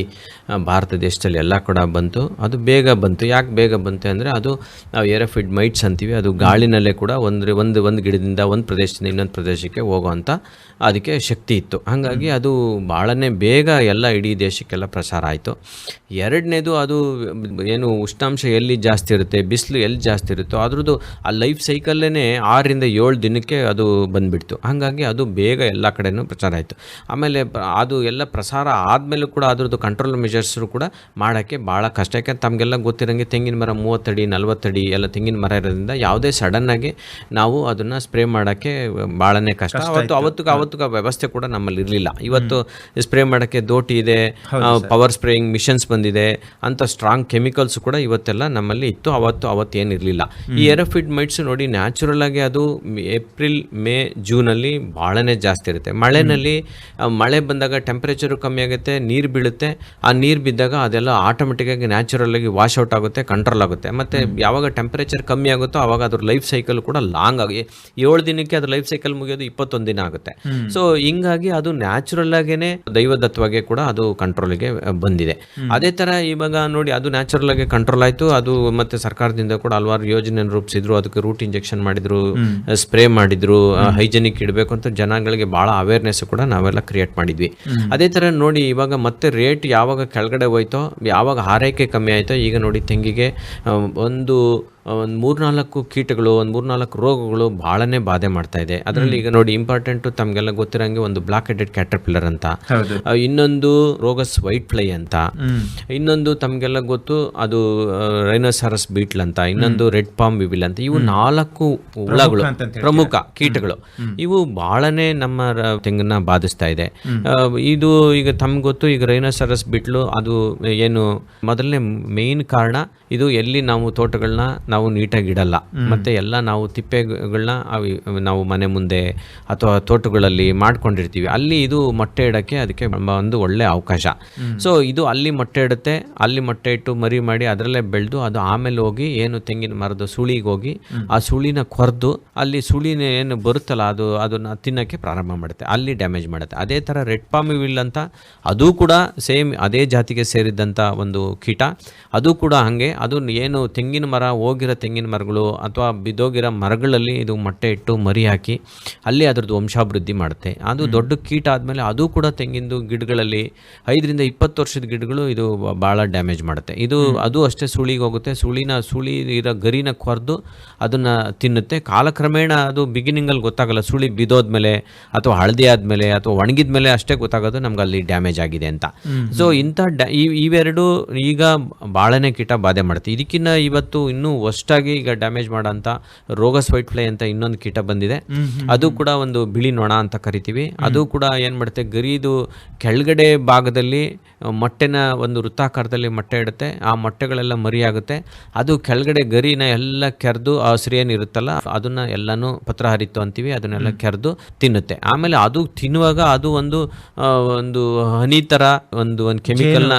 ಭಾರತ ದೇಶದಲ್ಲಿ ಎಲ್ಲ ಕೂಡ ಬಂತು. ಅದು ಬೇಗ ಬಂತು. ಯಾಕೆ ಬೇಗ ಬಂತು ಅಂದರೆ, ಅದು ನಾವು ಏರೋಫಿಡ್ ಮೈಟ್ಸ್ ಅಂತೀವಿ. ಅದು ಗಾಳಿನಲ್ಲೇ ಕೂಡ ಒಂದು ಗಿಡದಿಂದ ಒಂದು ಪ್ರದೇಶದಿಂದ ಇನ್ನೊಂದು ಪ್ರದೇಶಕ್ಕೆ ಹೋಗುವಂಥ ಅದಕ್ಕೆ ಶಕ್ತಿ ಇತ್ತು. ಹಾಗಾಗಿ ಅದು ಭಾಳನೇ ಬೇಗ ಎಲ್ಲ ಇಡೀ ದೇಶಕ್ಕೆಲ್ಲ ಪ್ರಸಾರ ಆಯಿತು. ಎರಡನೇದು, ಅದು ಏನು ಉಷ್ಣಾಂಶ ಎಲ್ಲಿ ಜಾಸ್ತಿ ಇರುತ್ತೆ, ಬಿಸಿಲು ಎಲ್ಲಿ ಜಾಸ್ತಿ ಇರುತ್ತೋ ಅದ್ರದ್ದು ಆ ಲೈಫ್ ಸೈಕಲ್ಲೇ 6-7 ದಿನಕ್ಕೆ ಅದು ಬಂದುಬಿಡ್ತು. ಹಾಗಾಗಿ ಅದು ಬೇಗ ಎಲ್ಲ ಕಡೆಯೂ ಪ್ರಚಾರ ಆಯಿತು. ಆಮೇಲೆ ಅದು ಎಲ್ಲ ಪ್ರಸಾರ ಆದಮೇಲೂ ಕೂಡ ಅದ್ರದ್ದು ಕಂಟ್ರೋಲ್ ಮೆಷರ್ಸು ಕೂಡ ಮಾಡೋಕ್ಕೆ ಭಾಳ ಕಷ್ಟ. ಯಾಕೆಂದ್ರೆ ತಮಗೆಲ್ಲ ಗೊತ್ತಿರೋಂಗೆ ತೆಂಗಿನ ಮರ 30 ಅಡಿ 40 ಅಡಿ ಎಲ್ಲ ತೆಂಗಿನ ಮರ ಇರೋದ್ರಿಂದ ಯಾವುದೇ ಸಡನ್ನಾಗಿ ನಾವು ಅದನ್ನು ಸ್ಪ್ರೇ ಮಾಡೋಕ್ಕೆ ಭಾಳನೇ ಕಷ್ಟ. ಅವತ್ತು ವ್ಯವಸ್ಥೆ ಕೂಡ ನಮ್ಮಲ್ಲಿ ಇರಲಿಲ್ಲ. ಇವತ್ತು ಸ್ಪ್ರೇ ಮಾಡೋಕ್ಕೆ ದೋಟಿ ಇದೆ, ಪವರ್ ಸ್ಪ್ರೇಯಿಂಗ್ ಮಿಷನ್ಸ್ ಬಂದಿದೆ, ಅಂತ ಸ್ಟ್ರಾಂಗ್ ಕೆಮಿಕಲ್ಸ್ ಕೂಡ ಇವತ್ತೆಲ್ಲ ನಮ್ಮಲ್ಲಿ ಇತ್ತು. ಅವತ್ತು ಏನಿರಲಿಲ್ಲ. ಈ ಏರೋಫಿಡ್ ಮೈಟ್ಸ್ ನೋಡಿ, ನ್ಯಾಚುರಲ್ ಆಗಿ ಅದು ಏಪ್ರಿಲ್, ಮೇ, ಜೂನಲ್ಲಿ ಭಾಳನೇ ಜಾಸ್ತಿ ಇರುತ್ತೆ. ಮಳೆ ಬಂದಾಗ ಟೆಂಪ್ರೇಚರು ಕಮ್ಮಿ ಆಗುತ್ತೆ, ನೀರು ಬೀಳುತ್ತೆ. ಆ ನೀರು ಬಿದ್ದಾಗ ಅದೆಲ್ಲ ಆಟೋಮೆಟಿಕ್ಕಾಗಿ ನ್ಯಾಚುರಲ್ ಆಗಿ ವಾಶ್ ಔಟ್ ಆಗುತ್ತೆ, ಕಂಟ್ರೋಲ್ ಆಗುತ್ತೆ. ಮತ್ತು ಯಾವಾಗ ಟೆಂಪ್ರೇಚರ್ ಕಮ್ಮಿ ಆಗುತ್ತೋ ಆವಾಗ ಅದ್ರ ಲೈಫ್ ಸೈಕಲ್ ಕೂಡ ಲಾಂಗ್ ಆಗಿ 7 ದಿನಕ್ಕೆ ಅದ್ರ ಲೈಫ್ ಸೈಕಲ್ ಮುಗಿಯೋದು 21 ದಿನ ಆಗುತ್ತೆ. ಸೊ ಹಿಂಗಾಗಿ ಅದು ನ್ಯಾಚುರಲ್ ಆಗೇನೆ ದೈವದತ್ತವಾಗಿ ಕೂಡ ಅದು ಕಂಟ್ರೋಲ್ಗೆ ಬಂದಿದೆ. ಅದೇ ಥರ ಇವಾಗ ನೋಡಿ, ಅದು ನ್ಯಾಚುರಲ್ ಆಗಿ ಕಂಟ್ರೋಲ್ ಆಯಿತು. ಅದು ಮತ್ತೆ ಸರ್ಕಾರದಿಂದ ಕೂಡ ಹಲವಾರು ಯೋಜನೆ ರೂಪಿಸಿದ್ರು, ಅದಕ್ಕೆ ರೂಟ್ ಇಂಜೆಕ್ಷನ್ ಮಾಡಿದ್ರು, ಸ್ಪ್ರೇ ಮಾಡಿದ್ರು, ಹೈಜೆನಿಕ್ ಇಡಬೇಕು ಅಂತ ಜನಗಳಿಗೆ ಭಾಳ ಅವೇರ್ನೆಸ್ ಕೂಡ ನಾವೆಲ್ಲ ಕ್ರಿಯೇಟ್ ಮಾಡಿದ್ವಿ. ಅದೇ ಥರ ನೋಡಿ, ಇವಾಗ ಮತ್ತೆ ರೇಟ್ ಯಾವಾಗ ಕೆಳಗಡೆ ಹೋಯ್ತೋ, ಯಾವಾಗ ಆರೈಕೆ ಕಮ್ಮಿ ಆಯಿತೋ, ಈಗ ನೋಡಿ ತೆಂಗಿಗೆ ಒಂದು ಒಂದು 3-4 ಕೀಟಗಳು, ಒಂದು 3-4 ರೋಗಗಳು ಭಾಳನೇ ಬಾಧೆ ಮಾಡ್ತಾ ಇದೆ. ಅದರಲ್ಲಿ ಈಗ ನೋಡಿ ಇಂಪಾರ್ಟೆಂಟು ತಮಗೆಲ್ಲ ಗೊತ್ತಿರೋಂಗೆ ಒಂದು ಬ್ಲಾಕ್ ಹೆಡೆಡ್ ಕ್ಯಾಟರ್ಪಿಲ್ಲರ್ ಅಂತ, ಇನ್ನೊಂದು ರೋಗಸ್ ವೈಟ್ ಫ್ಲೈ ಅಂತ, ಇನ್ನೊಂದು ತಮಗೆಲ್ಲ ಗೊತ್ತು ಅದು ರೈನೋಸಾರಸ್ ಬೀಟ್ಲ್ ಅಂತ, ಇನ್ನೊಂದು ರೆಡ್ ಪಾಮ್ ವಿವಿಲ್ ಅಂತ. ಇವು 4 ಹುಳಗಳು ಪ್ರಮುಖ ಕೀಟಗಳು. ಇವು ಭಾಳನೇ ನಮ್ಮ ತೆಂಗನ್ನ ಬಾಧಿಸ್ತಾ ಇದೆ. ಇದು ಈಗ ತಮ್ಗೆ ಗೊತ್ತು, ಈಗ ರೈನೋಸಾರಸ್ ಬೀಟ್ಲು ಅದು ಏನು ಮೊದಲನೇ ಮೇನ್ ಕಾರಣ, ಇದು ಎಲ್ಲಿ ನಾವು ತೋಟಗಳನ್ನ ನಾವು ನೀಟಾಗಿ ಇಡಲ್ಲ, ಮತ್ತೆ ಎಲ್ಲ ನಾವು ತಿಪ್ಪೆಗಳನ್ನ ನಾವು ಮನೆ ಮುಂದೆ ಅಥವಾ ತೋಟಗಳಲ್ಲಿ ಮಾಡ್ಕೊಂಡಿರ್ತೀವಿ, ಅಲ್ಲಿ ಇದು ಮೊಟ್ಟೆ ಇಡಕ್ಕೆ ಅದಕ್ಕೆ ಒಂದು ಒಳ್ಳೆ ಅವಕಾಶ. ಸೊ ಇದು ಅಲ್ಲಿ ಮೊಟ್ಟೆ ಇಡುತ್ತೆ, ಅಲ್ಲಿ ಮೊಟ್ಟೆ ಇಟ್ಟು ಮರಿ ಮಾಡಿ ಅದರಲ್ಲೇ ಬೆಳೆದು ಅದು ಆಮೇಲೆ ಹೋಗಿ ಏನು ತೆಂಗಿನ ಮರದ ಸುಳಿಗೆ ಹೋಗಿ ಆ ಸುಳಿನ ಕೊರೆದು ಅಲ್ಲಿ ಸುಳಿನ ಏನು ಬರುತ್ತಲ್ಲ ಅದನ್ನ ತಿನ್ನಕ್ಕೆ ಪ್ರಾರಂಭ ಮಾಡುತ್ತೆ, ಅಲ್ಲಿ ಡ್ಯಾಮೇಜ್ ಮಾಡುತ್ತೆ. ಅದೇ ಥರ ರೆಡ್ ಪಾಮ್ ವಿಲ್ ಅಂತ, ಅದು ಕೂಡ ಸೇಮ್ ಅದೇ ಜಾತಿಗೆ ಸೇರಿದಂಥ ಒಂದು ಕೀಟ. ಅದು ಕೂಡ ಹಾಗೆ, ಅದು ಏನು ತೆಂಗಿನ ಮರ, ಹೋಗಿರೋ ತೆಂಗಿನ ಮರಗಳು ಅಥವಾ ಬಿದ್ದೋಗಿರೋ ಮರಗಳಲ್ಲಿ ಇದು ಮೊಟ್ಟೆ ಇಟ್ಟು ಮರಿ ಹಾಕಿ ಅಲ್ಲಿ ಅದರದ್ದು ವಂಶಾಭಿವೃದ್ಧಿ ಮಾಡುತ್ತೆ. ಅದು ದೊಡ್ಡ ಕೀಟ ಆದಮೇಲೆ ಅದು ಕೂಡ ತೆಂಗಿನ ಗಿಡಗಳಲ್ಲಿ 5-20 ವರ್ಷದ ಗಿಡಗಳು ಇದು ಭಾಳ ಡ್ಯಾಮೇಜ್ ಮಾಡುತ್ತೆ. ಅದು ಅಷ್ಟೇ ಸುಳಿಗೆ ಹೋಗುತ್ತೆ, ಸುಳಿ ಇರೋ ಗರಿನ ಕೊರೆದು ಅದನ್ನು ತಿನ್ನುತ್ತೆ. ಕಾಲಕ್ರಮೇಣ ಅದು ಬಿಗಿನಿಂಗಲ್ಲಿ ಗೊತ್ತಾಗಲ್ಲ, ಸುಳಿ ಬಿದ್ದೋದ್ಮೇಲೆ ಅಥವಾ ಹಳದಿ ಆದಮೇಲೆ ಅಥವಾ ಒಣಗಿದ ಮೇಲೆ ಅಷ್ಟೇ ಗೊತ್ತಾಗೋದು ನಮ್ಗೆ ಅಲ್ಲಿ ಡ್ಯಾಮೇಜ್ ಆಗಿದೆ ಅಂತ. ಸೊ ಇಂಥ ಇವೆರಡು ಈಗ ಭಾಳನೇ ಕೀಟ ಬಾಧೆ ಮಾಡುತ್ತೆ. ಇದಕ್ಕಿಂತ ಇವತ್ತು ಇನ್ನೂ ಹೊಸ್ಟಾಗಿ ಈಗ ಡ್ಯಾಮೇಜ್ ಮಾಡೋಂಥ ರೋಗಸ್ ವೈಟ್ ಫ್ಲೈ ಅಂತ ಇನ್ನೊಂದು ಕೀಟ ಬಂದಿದೆ. ಅದು ಕೂಡ ಒಂದು ಬಿಳಿ ನೊಣ ಅಂತ ಕರಿತೀವಿ. ಅದು ಕೂಡ ಏನು ಮಾಡುತ್ತೆ, ಗರಿದು ಕೆಳಗಡೆ ಭಾಗದಲ್ಲಿ ಮೊಟ್ಟೆನ ಒಂದು ವೃತ್ತಾಕಾರದಲ್ಲಿ ಮೊಟ್ಟೆ ಇಡುತ್ತೆ. ಆ ಮೊಟ್ಟೆಗಳೆಲ್ಲ ಮರಿಯಾಗುತ್ತೆ. ಅದು ಕೆಳಗಡೆ ಗರಿನ ಎಲ್ಲ ಕೆರೆದು ಆ ಏನಿರುತ್ತಲ್ಲ ಅದನ್ನ ಎಲ್ಲನೂ ಪತ್ರ ಹರಿತು ಅಂತೀವಿ, ಅದನ್ನೆಲ್ಲ ಕೆರೆದು ತಿನ್ನುತ್ತೆ. ಆಮೇಲೆ ಅದು ತಿನ್ನುವಾಗ ಅದು ಒಂದು ಹನಿ ಥರ ಒಂದು ಕೆಮಿಕಲ್ನ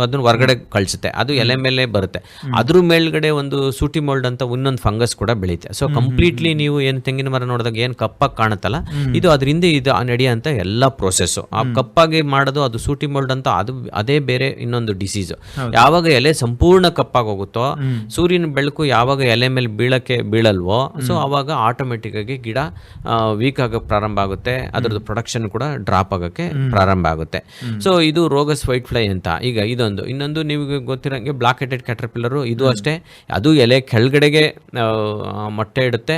ಅದನ್ನ ಹೊರಗಡೆ ಕಳಿಸುತ್ತೆ. ಅದು ಎಲೆ ಮೇಲೆ ಬರುತ್ತೆ. ಅದ್ರ ಮೇಲ್ಗಡೆ ಒಂದು ಸೂಟಿ ಮೋಲ್ಡ್ ಅಂತ ಇನ್ನೊಂದು ಫಂಗಸ್ ಕೂಡ ಬೆಳೆಯುತ್ತೆ. ಸೊ ಕಂಪ್ಲೀಟ್ಲಿ ನೀವು ಏನು ತೆಂಗಿನ ಮರ ನೋಡಿದಾಗ ಏನು ಕಪ್ಪಾಗಿ ಕಾಣುತ್ತಲ್ಲ, ಇದು ಅದರಿಂದ ಇದು ನಡೆಯುವಂಥ ಎಲ್ಲ ಪ್ರೋಸೆಸ್ಸು. ಆ ಕಪ್ಪಾಗಿ ಮಾಡೋದು ಅದು ಸೂಟಿ ಮೋಲ್ಡ್ ಅಂತ, ಅದೇ ಬೇರೆ ಇನ್ನೊಂದು ಡಿಸೀಸು. ಯಾವಾಗ ಎಲೆ ಸಂಪೂರ್ಣ ಕಪ್ಪಾಗಿ ಹೋಗುತ್ತೋ, ಸೂರ್ಯನ ಬೆಳಕು ಯಾವಾಗ ಎಲೆ ಮೇಲೆ ಬೀಳಲ್ವೋ, ಸೊ ಅವಾಗ ಆಟೋಮೆಟಿಕ್ ಆಗಿ ಗಿಡ ವೀಕ್ ಆಗಕ್ಕೆ ಪ್ರಾರಂಭ ಆಗುತ್ತೆ, ಅದರದ್ದು ಪ್ರೊಡಕ್ಷನ್ ಕೂಡ ಡ್ರಾಪ್ ಆಗೋಕ್ಕೆ ಪ್ರಾರಂಭ ಆಗುತ್ತೆ. ಸೊ ಇದು ರೋಗಸ್ ವೈಟ್ ಫ್ಲೈ ಅಂತ. ಈಗ ಇನ್ನೊಂದು ನಿಮಗೆ ಗೊತ್ತಿರೋಂಗೆ ಬ್ಲಾಕ್ ಹೆಡೆಡ್ ಕ್ಯಾಟರ್ಪಿಲ್ಲರು, ಇದು ಅಷ್ಟೇ. ಅದು ಎಲೆ ಕೆಳಗಡೆಗೆ ಮೊಟ್ಟೆ ಇಡುತ್ತೆ.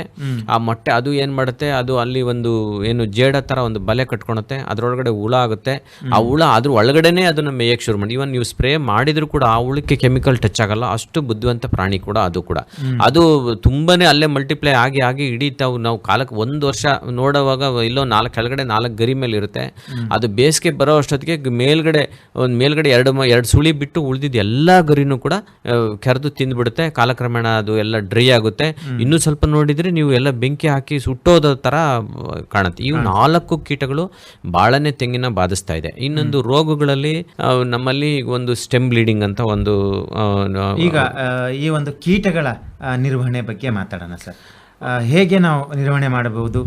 ಆ ಮೊಟ್ಟೆ ಅದು ಏನು ಮಾಡುತ್ತೆ, ಅದು ಅಲ್ಲಿ ಒಂದು ಏನು ಜೇಡ ಥರ ಒಂದು ಬಲೆ ಕಟ್ಕೊಳುತ್ತೆ, ಅದರೊಳಗಡೆ ಹುಳ ಆಗುತ್ತೆ. ಆ ಹುಳ ಅದ್ರ ಒಳಗಡೆನೆ ಅದನ್ನು ಮೇಯಕ್ಕೆ ಶುರು ಮಾಡಿ. ಇವನ್ ನೀವು ಸ್ಪ್ರೇ ಮಾಡಿದ್ರು ಕೂಡ ಆ ಹುಳಕ್ಕೆ ಕೆಮಿಕಲ್ ಟಚ್ ಆಗಲ್ಲ, ಅಷ್ಟು ಬುದ್ಧಿವಂತ ಪ್ರಾಣಿ ಕೂಡ ಅದು ಕೂಡ. ಅದು ತುಂಬಾನೇ ಅಲ್ಲೇ ಮಲ್ಟಿಪ್ಲೈ ಆಗಿ ಇಡೀ ನಾವು ಕಾಲಕ್ಕೆ 1 ವರ್ಷ ನೋಡುವಾಗ ಇಲ್ಲೋ ಕೆಳಗಡೆ 4 ಗರಿ ಮೇಲೆ ಇರುತ್ತೆ. ಅದು ಬೇಸಿಗೆ ಬರೋ ಅಷ್ಟೊತ್ತಿಗೆ ಮೇಲ್ಗಡೆ 2 ಸುಳಿ ಬಿಟ್ಟು ಉಳಿದಿದ್ದು ಎಲ್ಲ ಗರಿನೂ ಕೂಡ ಕೆರೆದು ತಿಂದ್ಬಿಡುತ್ತೆ. ಕಾಲಕ್ರಮೇಣ ಅದು ಎಲ್ಲ ಡ್ರೈ ಆಗುತ್ತೆ. ಇನ್ನೂ ಸ್ವಲ್ಪ ನೋಡಿದ್ರೆ ನೀವು ಎಲ್ಲ ಬೆಂಕಿ ಹಾಕಿ ಸುಟ್ಟೋದ ಥರ ಕಾಣುತ್ತೆ. ಇವು 4 ಕೀಟಗಳು ಭಾಳನೇ ತೆಂಗಿನ ಬಾಧಿಸ್ತಾ ಇದೆ. ಇನ್ನೊಂದು ರೋಗಗಳಲ್ಲಿ ನಮ್ಮಲ್ಲಿ ಒಂದು ಸ್ಟೆಮ್ ಬ್ಲೀಡಿಂಗ್ ಅಂತ ಒಂದು ಈಗ ಈ ಒಂದು ಕೀಟಗಳ ನಿರ್ವಹಣೆ ಬಗ್ಗೆ ಮಾತಾಡೋಣ ಸರ್. ಹೇಗೆ ನಾವು ನಿರ್ವಹಣೆ ಮಾಡಬಹುದು,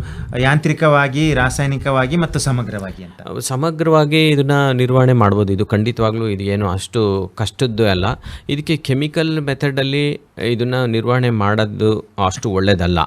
ಯಾಂತ್ರಿಕವಾಗಿ, ರಾಸಾಯನಿಕವಾಗಿ ಮತ್ತು ಸಮಗ್ರವಾಗಿ ಅಂತ? ಸಮಗ್ರವಾಗಿ ಇದನ್ನ ನಿರ್ವಹಣೆ ಮಾಡ್ಬೋದು. ಇದು ಖಂಡಿತವಾಗ್ಲೂ ಇದು ಏನು ಅಷ್ಟು ಕಷ್ಟದ್ದು ಅಲ್ಲ. ಇದಕ್ಕೆ ಕೆಮಿಕಲ್ ಮೆಥಡಲ್ಲಿ ಇದನ್ನ ನಿರ್ವಹಣೆ ಮಾಡೋದು ಅಷ್ಟು ಒಳ್ಳೇದಲ್ಲ.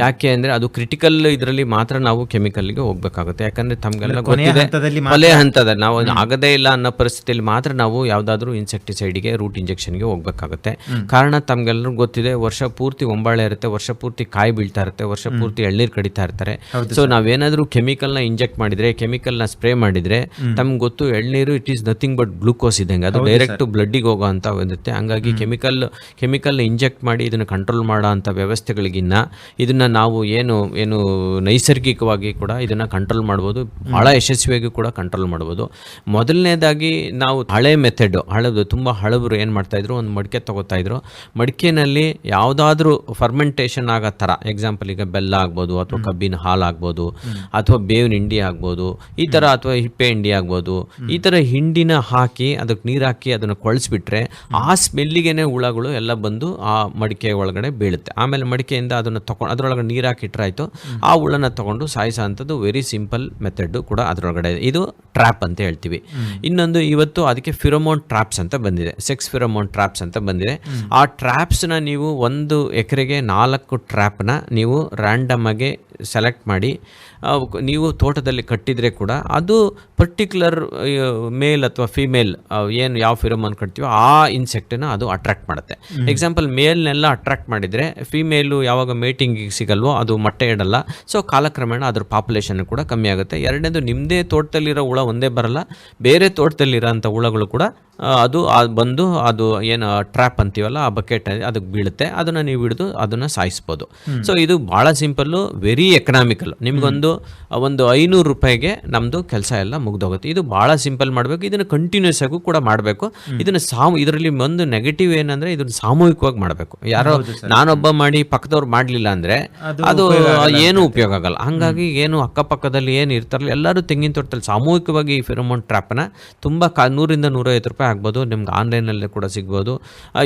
ಯಾಕೆ ಅಂದರೆ ಅದು ಕ್ರಿಟಿಕಲ್ ಇದರಲ್ಲಿ ಮಾತ್ರ ನಾವು ಕೆಮಿಕಲ್ಗೆ ಹೋಗ್ಬೇಕಾಗುತ್ತೆ. ಯಾಕಂದರೆ ತಮಗೆಲ್ಲ ಗೊತ್ತಿದೆ, ಕೊನೆ ಹಂತದಲ್ಲಿ ನಾವು ಆಗದೇ ಇಲ್ಲ ಅನ್ನೋ ಪರಿಸ್ಥಿತಿಯಲ್ಲಿ ಮಾತ್ರ ನಾವು ಯಾವುದಾದ್ರೂ ಇನ್ಸೆಕ್ಟಿಸೈಡ್ಗೆ, ರೂಟ್ ಇಂಜೆಕ್ಷನ್ಗೆ ಹೋಗ್ಬೇಕಾಗುತ್ತೆ. ಕಾರಣ ತಮಗೆಲ್ಲರೂ ಗೊತ್ತಿದೆ, ವರ್ಷ ಪೂರ್ತಿ ಒಂಬಾಳೆ ಇರುತ್ತೆ, ವರ್ಷ ಪೂರ್ತಿ ಕಾಯಿ ಬೀಳ್ತಾ ಇರುತ್ತೆ, ವರ್ಷ ಪೂರ್ತಿ ಎಳ್ನೀರು ಕಡಿತಾ ಇರ್ತಾರೆ. ಸೊ ನಾವೇನಾದರೂ ಕೆಮಿಕಲ್ನ ಇಂಜೆಕ್ಟ್ ಮಾಡಿದರೆ, ಕೆಮಿಕಲ್ನ ಸ್ಪ್ರೇ ಮಾಡಿದರೆ, ತಮ್ಗೆ ಗೊತ್ತು ಎಳ್ನೀರು it is nothing but glucose ಇದ್ದಂಗೆ, ಅದು ಡೈರೆಕ್ಟ್ ಬ್ಲಡ್ಡಿಗೆ ಹೋಗೋ ಅಂತ ಬಂದಿರುತ್ತೆ. ಹಂಗಾಗಿ ಕೆಮಿಕಲ್ ಇಂಜೆಕ್ಟ್ ಮಾಡಿ ಇದನ್ನು ಕಂಟ್ರೋಲ್ ಮಾಡೋ ಅಂಥ ವ್ಯವಸ್ಥೆಗಳಿಗಿನ್ನ ಇದನ್ನು ನಾವು ಏನು ನೈಸರ್ಗಿಕವಾಗಿ ಕೂಡ ಇದನ್ನು ಕಂಟ್ರೋಲ್ ಮಾಡ್ಬೋದು, ಭಾಳ ಯಶಸ್ವಿಯಾಗಿ ಕೂಡ ಕಂಟ್ರೋಲ್ ಮಾಡ್ಬೋದು. ಮೊದಲನೇದಾಗಿ ನಾವು ಹಳೆ ಮೆಥಡ್, ತುಂಬ ಹಳಬರು ಏನು ಮಾಡ್ತಾಯಿದ್ರು, ಒಂದು ಮಡಿಕೆ ತೊಗೋತಾಯಿದ್ರು. ಮಡಿಕೆನಲ್ಲಿ ಯಾವುದಾದ್ರೂ ಫರ್ಮೆಂಟೇಷನ್ ಆಗೋ ಥರ, ಎಕ್ಸಾಂಪಲ್ ಈಗ ಬೆಲ್ಲ ಆಗ್ಬೋದು, ಅಥವಾ ಕಬ್ಬಿನ ಹಾಲು ಆಗ್ಬೋದು, ಅಥವಾ ಬೇವಿನ ಹಿಂಡಿ ಆಗ್ಬೋದು, ಈ ಥರ, ಅಥವಾ ಹಿಪ್ಪೆ ಹಿಂಡಿ ಆಗ್ಬೋದು, ಈ ಥರ ಹಿಂಡಿನ ಹಾಕಿ ಅದಕ್ಕೆ ನೀರು ಹಾಕಿ ಅದನ್ನು ಕೊಳಿಸ್ಬಿಟ್ರೆ ಆ ಸ್ಮೆಲ್ಲಿಗೆನೆ ಹುಳಗಳು ಎಲ್ಲ ಬಂದು ಆ ಮಡಿಕೆ ಒಳಗಡೆ ಬೀಳುತ್ತೆ. ಆಮೇಲೆ ಮಡಿಕೆಯಿಂದ ಅದನ್ನು ತಗೊಂಡು ಅದರೊಳಗಡೆ ನೀರು ಹಾಕಿಟ್ರಾಯ್ತು, ಆ ಹುಳನ ತಗೊಂಡು ಸಾಯಿಸೋ ಅಂಥದ್ದು ವೆರಿ ಸಿಂಪಲ್ ಮೆಥಡ್ ಕೂಡ ಅದರೊಳಗಡೆ. ಇದು ಟ್ರ್ಯಾಪ್ ಅಂತ ಹೇಳ್ತೀವಿ. ಇನ್ನೊಂದು ಇವತ್ತು ಅದಕ್ಕೆ ಫಿರೋಮೋನ್ ಟ್ರ್ಯಾಪ್ಸ್ ಅಂತ ಬಂದಿದೆ, ಸೆಕ್ಸ್ ಫಿರೋಮೋನ್ ಟ್ರ್ಯಾಪ್ಸ್ ಅಂತ ಬಂದಿದೆ. ಆ ಟ್ರ್ಯಾಪ್ಸ್ನ ನೀವು 1 ಎಕರೆಗೆ 4 ಟ್ರ್ಯಾಪ್ನ ಟ್ರ್ಯಾಪ್ನ ನೀವು ರ್ಯಾಂಡಮ್ ಆಗಿ ಸೆಲೆಕ್ಟ್ ಮಾಡಿ ನೀವು ತೋಟದಲ್ಲಿ ಕಟ್ಟಿದರೆ ಕೂಡ ಅದು ಪರ್ಟಿಕ್ಯುಲರ್ ಮೇಲ್ ಅಥವಾ ಫಿಮೇಲ್ ಏನು ಯಾವ ಫಿರೋಮೋನ್ ಕಟ್ತೀವೋ ಆ ಇನ್ಸೆಕ್ಟನ್ನ ಅದು ಅಟ್ರಾಕ್ಟ್ ಮಾಡುತ್ತೆ. ಎಕ್ಸಾಂಪಲ್ ಮೇಲ್ನೆಲ್ಲ ಅಟ್ರಾಕ್ಟ್ ಮಾಡಿದರೆ ಫಿಮೇಲು ಯಾವಾಗ ಮೇಟಿಂಗಿಗೆ ಸಿಗಲ್ವೋ ಅದು ಮೊಟ್ಟೆ ಇಡಲ್ಲ. ಸೊ ಕಾಲಕ್ರಮೇಣ ಅದ್ರ ಪಾಪ್ಯುಲೇಷನ್ ಕೂಡ ಕಮ್ಮಿ ಆಗುತ್ತೆ. ಎರಡನೇದು ನಿಮ್ಮದೇ ತೋಟದಲ್ಲಿರೋ ಹುಳ ಒಂದೇ ಬರಲ್ಲ, ಬೇರೆ ತೋಟದಲ್ಲಿರೋಂಥ ಹುಳಗಳು ಕೂಡ ಅದು ಬಂದು ಅದು ಏನು ಟ್ರ್ಯಾಪ್ ಅಂತೀವಲ್ಲ ಆ ಬಕೆಟ್ ಅದಕ್ಕೆ ಬೀಳುತ್ತೆ, ಅದನ್ನು ನೀವು ಹಿಡಿದು ಅದನ್ನು ಸಾಯಿಸ್ಬೋದು. ಸೊ ಇದು ಭಾಳ ಸಿಂಪಲ್ಲು, ವೆರಿ ಎಕನಾಮಿಕಲ್. ನಿಮಗೊಂದು 500 ರೂಪಾಯಿಗೆ ನಮ್ಮದು ಕೆಲಸ ಎಲ್ಲ ಮುಗ್ದೋಗುತ್ತೆ. ಇದು ಭಾಳ ಸಿಂಪಲ್ ಮಾಡಬೇಕು. ಇದನ್ನು ಕಂಟಿನ್ಯೂಸ್ ಆಗೂ ಕೂಡ ಮಾಡಬೇಕು. ಇದನ್ನು ಇದರಲ್ಲಿ ಒಂದು ನೆಗೆಟಿವ್ ಏನಂದರೆ ಇದನ್ನು ಸಾಮೂಹಿಕವಾಗಿ ಮಾಡಬೇಕು. ಯಾರೋ ನಾನೊಬ್ಬ ಮಾಡಿ ಪಕ್ಕದವ್ರು ಮಾಡಲಿಲ್ಲ ಅಂದರೆ ಅದು ಏನೂ ಉಪಯೋಗ ಆಗಲ್ಲ. ಹಾಗಾಗಿ ಏನು ಅಕ್ಕಪಕ್ಕದಲ್ಲಿ ಏನು ಇರ್ತಾರಲ್ಲ ಎಲ್ಲರೂ ತೆಂಗಿನ ತೋಟದಲ್ಲಿ ಸಾಮೂಹಿಕವಾಗಿ ಈ ಫೆರೋಮೋನ್ ಟ್ರ್ಯಾಪನ್ನು ತುಂಬ 100 ರಿಂದ 150 ರೂಪಾಯಿ ಆಗ್ಬೋದು, ನಿಮ್ಗೆ ಆನ್ಲೈನಲ್ಲೇ ಕೂಡ ಸಿಗ್ಬೋದು.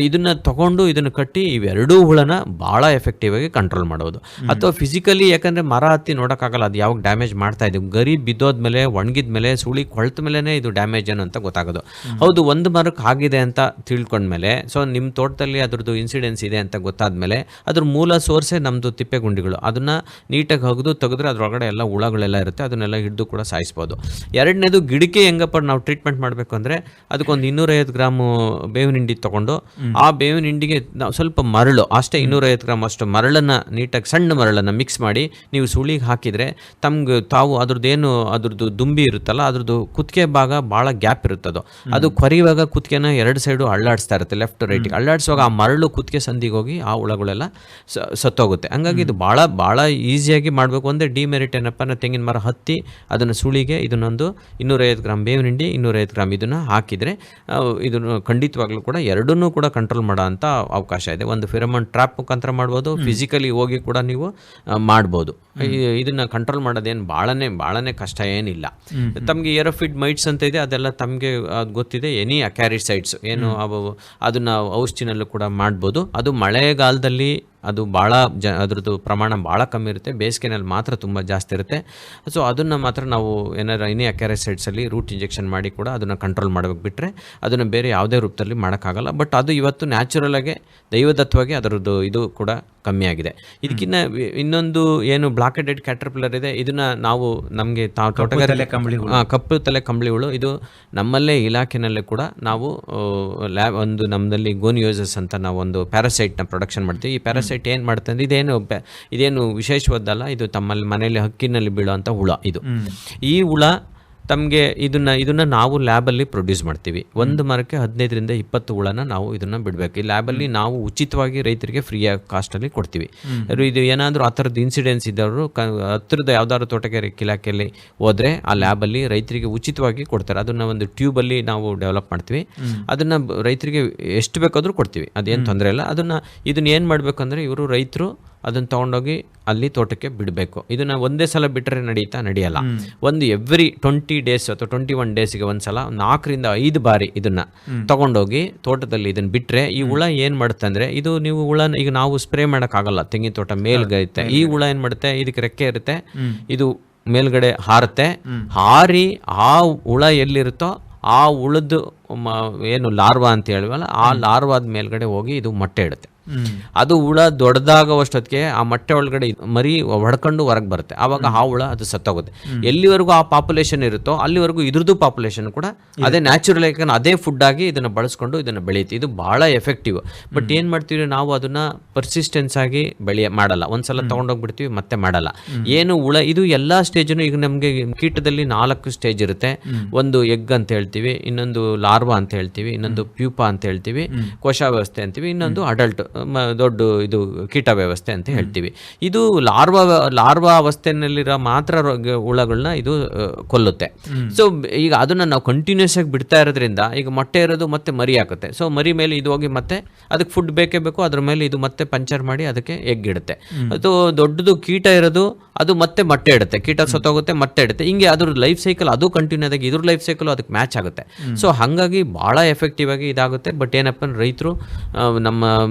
ಇದನ್ನು ತೊಗೊಂಡು ಇದನ್ನು ಕಟ್ಟಿ ಇವೆರಡೂ ಹುಳನ ಭಾಳ ಎಫೆಕ್ಟಿವ್ ಆಗಿ ಕಂಟ್ರೋಲ್ ಮಾಡ್ಬೋದು. ಅಥವಾ ಫಿಸಿಕಲಿ, ಯಾಕಂದರೆ ಮರ ಹತ್ತಿ ನೋಡೋಕ್ಕಾಗಲ್ಲ ಅದು ಯಾವಾಗ ಡ್ಯಾಮೇಜ್ ಮಾಡ್ತಾ ಇದ್ದೀವಿ. ಗರಿ ಬಿದ್ದೋದ್ಮೇಲೆ ಒಣಗಿದ ಮೇಲೆ ಸುಳಿ ಕೊಳ್ತ ಮೇಲೇ ಇದು ಡ್ಯಾಮೇಜ್ ಏನು ಅಂತ ಗೊತ್ತಾಗೋದು. ಹೌದು, ಒಂದು ಮರಕ್ಕೆ ಆಗಿದೆ ಅಂತ ತಿಳ್ಕೊಂಡ್ಮೇಲೆ, ಸೊ ನಿಮ್ಮ ತೋಟದಲ್ಲಿ ಅದ್ರದ್ದು ಇನ್ಸಿಡೆನ್ಸ್ ಇದೆ ಅಂತ ಗೊತ್ತಾದ್ಮೇಲೆ ಅದ್ರ ಮೂಲ ಸೋರ್ಸೇ ನಮ್ಮದು ತಿಪ್ಪೆಗುಂಡಿಗಳು. ಅದನ್ನು ನೀಟಾಗಿ ಹಗ್ದು ತೆಗೆದ್ರೆ ಅದ್ರೊಳಗಡೆ ಎಲ್ಲ ಹುಳಗಳೆಲ್ಲ ಇರುತ್ತೆ, ಅದನ್ನೆಲ್ಲ ಹಿಡಿದು ಕೂಡ ಸಾಯಿಸ್ಬೋದು. ಎರಡನೇದು ಗಿಡಕ್ಕೆ ಹೆಂಗಪ್ಪ ನಾವು ಟ್ರೀಟ್ಮೆಂಟ್ ಮಾಡಬೇಕು ಅಂದರೆ ಅದಕ್ಕೊಂದು 250 ಗ್ರಾಮು ಬೇವಿನ ಹಿಂಡಿ ತೊಗೊಂಡು ಆ ಬೇವಿನ ಹಿಂಡಿಗೆ ನಾವು ಸ್ವಲ್ಪ ಮರಳು ಅಷ್ಟೇ 250 ಗ್ರಾಮ್ ಅಷ್ಟು ಮರಳನ್ನು ನೀಟಾಗಿ ಸಣ್ಣ ಮರಳನ್ನು ಮಿಕ್ಸ್ ಮಾಡಿ ನೀವು ಸುಳಿಗೆ ಹಾಕಿದರೆ ತಾವು ಅದ್ರದ್ದು ದುಂಬಿ ಇರುತ್ತಲ್ಲ ಅದ್ರದ್ದು ಕುತ್ತಿಗೆ ಭಾಗ ಭಾಳ ಗ್ಯಾಪ್ ಇರುತ್ತದು. ಅದು ಕೊರೆಯುವಾಗ ಕುತ್ತಿಗೆನ 2 ಸೈಡು ಅಳ್ಳಾಡಿಸ್ತಾ ಇರುತ್ತೆ, ಲೆಫ್ಟ್ ರೈಟಿಗೆ ಅಳ್ಳಾಡಿಸುವಾಗ ಆ ಮರಳು ಕುತ್ತಿಗೆ ಸಂದಿಗೆ ಹೋಗಿ ಆ ಹುಳಗಳೆಲ್ಲ ಸತ್ತೋಗುತ್ತೆ. ಹಂಗಾಗಿ ಇದು ಭಾಳ ಈಸಿಯಾಗಿ ಮಾಡಬೇಕು. ಒಂದೇ ಡಿಮೆರಿಟ್ ಏನಪ್ಪ ಅಂದರೆ ತೆಂಗಿನ ಮರ ಹತ್ತಿ ಅದನ್ನು ಸುಳಿಗೆ ಇದನ್ನೊಂದು 250 ಗ್ರಾಮ್ ಬೇವಿನ ಹಿಂಡಿ 250 ಗ್ರಾಮ್ ಇದನ್ನು ಹಾಕಿದರೆ ಇದನ್ನು ಖಂಡಿತವಾಗ್ಲೂ ಕೂಡ ಎರಡನ್ನೂ ಕೂಡ ಕಂಟ್ರೋಲ್ ಮಾಡೋ ಅಂಥ ಅವಕಾಶ ಇದೆ. ಒಂದು ಫಿರೋಮೋನ್ ಟ್ರ್ಯಾಪ್ ಮುಖಾಂತರ ಮಾಡ್ಬೋದು, ಫಿಸಿಕಲಿ ಹೋಗಿ ಕೂಡ ನೀವು ಮಾಡ್ಬೋದು. ಇದನ್ನು ಕಂಟ್ರೋಲ್ ಮಾಡೋದೇನು ಭಾಳನೇ ಕಷ್ಟ ಏನಿಲ್ಲ. ತಮಗೆ ಏರೋಫಿಡ್ ಮೈಟ್ಸ್ ಅಂತ ಇದೆ, ಅದೆಲ್ಲ ತಮಗೆ ಗೊತ್ತಿದೆ. ಎನಿ ಅಕ್ಯಾರಿಸೈಡ್ಸ್ ಏನು ಅದನ್ನು ಔಷಧಿನಲ್ಲೂ ಕೂಡ ಮಾಡ್ಬೋದು. ಅದು ಮಳೆಗಾಲದಲ್ಲಿ ಅದು ಭಾಳ ಅದ್ರದ್ದು ಪ್ರಮಾಣ ಭಾಳ ಕಮ್ಮಿ ಇರುತ್ತೆ, ಬೇಸಿಗೆನಲ್ಲಿ ಮಾತ್ರ ತುಂಬ ಜಾಸ್ತಿ ಇರುತ್ತೆ. ಸೊ ಅದನ್ನು ಮಾತ್ರ ನಾವು ಏನಾರು ಎನಿ ಅಕ್ಯಾರಿಸೈಡ್ಸಲ್ಲಿ ರೂಟ್ ಇಂಜೆಕ್ಷನ್ ಮಾಡಿ ಕೂಡ ಅದನ್ನು ಕಂಟ್ರೋಲ್ ಮಾಡಬೇಕು. ಬಿಟ್ಟರೆ ಅದನ್ನು ಬೇರೆ ಯಾವುದೇ ರೂಪದಲ್ಲಿ ಮಾಡೋಕ್ಕಾಗಲ್ಲ. ಬಟ್ ಅದು ಇವತ್ತು ನ್ಯಾಚುರಲಾಗೆ ದೈವದತ್ತವಾಗಿ ಅದರದ್ದು ಇದು ಕೂಡ ಕಮ್ಮಿ ಆಗಿದೆ. ಇದಕ್ಕಿಂತ ಇನ್ನೊಂದು ಏನು ಬ್ಲಾಕ್ ಹೆಡೆಡ್ ಕ್ಯಾಟರ್ಪಿಲ್ಲರ್ ಇದೆ, ಇದನ್ನು ನಾವು ನಮಗೆ ತೋಟಗಾರಿಕೆ ಕಪ್ಪು ತಲೆ ಕಂಬಳಿ ಹುಳು, ಇದು ನಮ್ಮಲ್ಲೇ ಇಲಾಖೆನಲ್ಲೇ ಕೂಡ ನಾವು ಒಂದು ನಮ್ಮದಲ್ಲಿ ಗೋನಿಯೋಸಸ್ ಅಂತ ನಾವು ಒಂದು ಪ್ಯಾರಾಸೈಟ್ನ ಪ್ರೊಡಕ್ಷನ್ ಮಾಡ್ತೀವಿ. ಈ ಪ್ಯಾರಾಸೈಟ್ ಏನು ಮಾಡ್ತಂದ್ರೆ ಇದೇನು ವಿಶೇಷವಾದಲ್ಲ, ಇದು ತಮ್ಮಲ್ಲಿ ಮನೆಯಲ್ಲಿ ಹಕ್ಕಿನಲ್ಲಿ ಬೀಳುವಂಥ ಹುಳ. ಇದು ಈ ಹುಳ ತಮಗೆ ಇದನ್ನು ನಾವು ಲ್ಯಾಬಲ್ಲಿ ಪ್ರೊಡ್ಯೂಸ್ ಮಾಡ್ತೀವಿ. ಒಂದು ಮರಕ್ಕೆ 15 ರಿಂದ 20 ಹುಳನ ನಾವು ಇದನ್ನು ಬಿಡಬೇಕು. ಈ ಲ್ಯಾಬಲ್ಲಿ ನಾವು ಉಚಿತವಾಗಿ ರೈತರಿಗೆ ಫ್ರೀಯಾಗಿ ಕಾಸ್ಟಲ್ಲಿ ಕೊಡ್ತೀವಿ. ಇದು ಏನಾದರೂ ಆ ಥರದ್ದು ಇನ್ಸಿಡೆನ್ಸ್ ಇದ್ದವರು ಹತ್ತಿರದ ಯಾವ್ದಾದ್ರು ತೋಟಗಾರಿಕೆ ಇಲಾಖೆಯಲ್ಲಿ ಹೋದರೆ ಆ ಲ್ಯಾಬಲ್ಲಿ ರೈತರಿಗೆ ಉಚಿತವಾಗಿ ಕೊಡ್ತಾರೆ. ಅದನ್ನು ಒಂದು ಟ್ಯೂಬಲ್ಲಿ ನಾವು ಡೆವಲಪ್ ಮಾಡ್ತೀವಿ. ಅದನ್ನು ರೈತರಿಗೆ ಎಷ್ಟು ಬೇಕಾದರೂ ಕೊಡ್ತೀವಿ, ಅದೇನು ತೊಂದರೆ ಇಲ್ಲ. ಇದನ್ನು ಏನು ಮಾಡಬೇಕು ಅಂದರೆ ಇವರು ರೈತರು ಅದನ್ನು ತೊಗೊಂಡೋಗಿ ಅಲ್ಲಿ ತೋಟಕ್ಕೆ ಬಿಡಬೇಕು. ಇದನ್ನು ಒಂದೇ ಸಲ ಬಿಟ್ಟರೆ ನಡೆಯಲ್ಲ. ಒಂದು ಎವ್ರಿ 20 ಡೇಸ್ ಅಥವಾ 21 ಡೇಸಿಗೆ ಒಂದು ಸಲ 4 ರಿಂದ 5 ಬಾರಿ ಇದನ್ನು ತೊಗೊಂಡೋಗಿ ತೋಟದಲ್ಲಿ ಇದನ್ನು ಬಿಟ್ಟರೆ ಈ ಹುಳ ಏನು ಮಾಡುತ್ತೆ ಅಂದರೆ, ಇದು ನೀವು ಹುಳನ ಈಗ ನಾವು ಸ್ಪ್ರೇ ಮಾಡೋಕ್ಕಾಗಲ್ಲ, ತೆಂಗಿನ ತೋಟ ಮೇಲ್ಗೈತೆ. ಈ ಹುಳ ಏನು ಮಾಡುತ್ತೆ, ಇದಕ್ಕೆ ರೆಕ್ಕೆ ಇರುತ್ತೆ, ಇದು ಮೇಲ್ಗಡೆ ಹಾರುತ್ತೆ. ಹಾರಿ ಆ ಹುಳ ಎಲ್ಲಿರುತ್ತೋ ಆ ಹುಳದ್ದು ಏನು ಲಾರ್ವಾ ಅಂತ ಹೇಳಿವಲ್ಲ, ಆ ಲಾರ್ವಾದ ಮೇಲ್ಗಡೆ ಹೋಗಿ ಇದು ಮೊಟ್ಟೆ ಇಡುತ್ತೆ. ಅದು ಹುಳ ದೊಡ್ಡದಾಗೋಷ್ಟೊತ್ತಿಗೆ ಆ ಮೊಟ್ಟೆ ಒಳಗಡೆ ಮರಿ ಹೊಡ್ಕೊಂಡು ಹೊರಗೆ ಬರುತ್ತೆ. ಆವಾಗ ಆ ಹುಳ ಅದು ಸತ್ತೋಗುತ್ತೆ. ಎಲ್ಲಿವರೆಗೂ ಆ ಪಾಪ್ಯುಲೇಷನ್ ಇರುತ್ತೋ ಅಲ್ಲಿವರೆಗೂ ಇದ್ರದ್ದು ಪಾಪ್ಯುಲೇಷನ್ ಕೂಡ ಅದೇ ನ್ಯಾಚುರಲ್ ಆಗಿ ಅದೇ ಫುಡ್ ಆಗಿ ಇದನ್ನು ಬಳಸ್ಕೊಂಡು ಇದನ್ನು ಬೆಳೆಯುತ್ತೆ. ಇದು ಭಾಳ ಎಫೆಕ್ಟಿವ್. ಬಟ್ ಏನು ಮಾಡ್ತೀವಿ ನಾವು ಅದನ್ನು ಪರ್ಸಿಸ್ಟೆನ್ಸ್ ಆಗಿ ಮಾಡಲ್ಲ. ಒಂದ್ಸಲ ತೊಗೊಂಡೋಗ್ಬಿಡ್ತೀವಿ ಮತ್ತೆ ಮಾಡಲ್ಲ. ಏನು ಹುಳ ಇದು ಎಲ್ಲ ಸ್ಟೇಜನ್ನು, ಈಗ ನಮಗೆ ಕೀಟದಲ್ಲಿ 4 ಸ್ಟೇಜ್ ಇರುತ್ತೆ. ಒಂದು ಎಗ್ ಅಂತ ಹೇಳ್ತೀವಿ, ಇನ್ನೊಂದು ಲಾರ್ವಾ ಅಂತ ಹೇಳ್ತೀವಿ, ಇನ್ನೊಂದು ಪ್ಯೂಪಾ ಅಂತ ಹೇಳ್ತೀವಿ, ಕೋಶ ವ್ಯವಸ್ಥೆ ಅಂತೀವಿ, ಇನ್ನೊಂದು ಅಡಲ್ಟ್ ದೊಡ್ಡ ಇದು ಕೀಟ ವ್ಯವಸ್ಥೆ ಅಂತ ಹೇಳ್ತೀವಿ. ಇದು ಲಾರ್ವಾ ಅವಸ್ಥೆಯಲ್ಲಿರೋ ಮಾತ್ರ ಹುಳಗಳನ್ನ ಇದು ಕೊಲ್ಲುತ್ತೆ. ಸೊ ಈಗ ಅದನ್ನು ನಾವು ಕಂಟಿನ್ಯೂಸ್ ಆಗಿ ಬಿಡ್ತಾ ಇರೋದ್ರಿಂದ ಈಗ ಮೊಟ್ಟೆ ಇರೋದು ಮತ್ತೆ ಮರಿ ಹಾಕುತ್ತೆ. ಸೊ ಮರಿ ಮೇಲೆ ಇದು ಹೋಗಿ ಮತ್ತೆ ಅದಕ್ಕೆ ಫುಡ್ ಬೇಕೇ ಬೇಕು, ಅದ್ರ ಮೇಲೆ ಇದು ಮತ್ತೆ ಪಂಚರ್ ಮಾಡಿ ಅದಕ್ಕೆ ಎಗ್ ಇಡುತ್ತೆ. ಅದು ದೊಡ್ಡದು ಕೀಟ ಇರೋದು ಅದು ಮತ್ತೆ ಮೊಟ್ಟೆ ಇಡುತ್ತೆ, ಕೀಟ ಸತ್ತೋಗುತ್ತೆ ಮತ್ತೆ ಇಡುತ್ತೆ. ಹಿಂಗೆ ಅದ್ರ ಲೈಫ್ ಸೈಕಲ್ ಅದು ಕಂಟಿನ್ಯೂ ಆಗಿ ಇದ್ರ ಲೈಫ್ ಸೈಕಲ್ ಅದಕ್ಕೆ ಮ್ಯಾಚ್ ಆಗುತ್ತೆ. ಸೊ ಹಾಗಾಗಿ ಭಾಳ ಎಫೆಕ್ಟಿವ್ ಆಗಿ ಇದಾಗುತ್ತೆ. ಬಟ್ ಏನಪ್ಪ ರೈತರು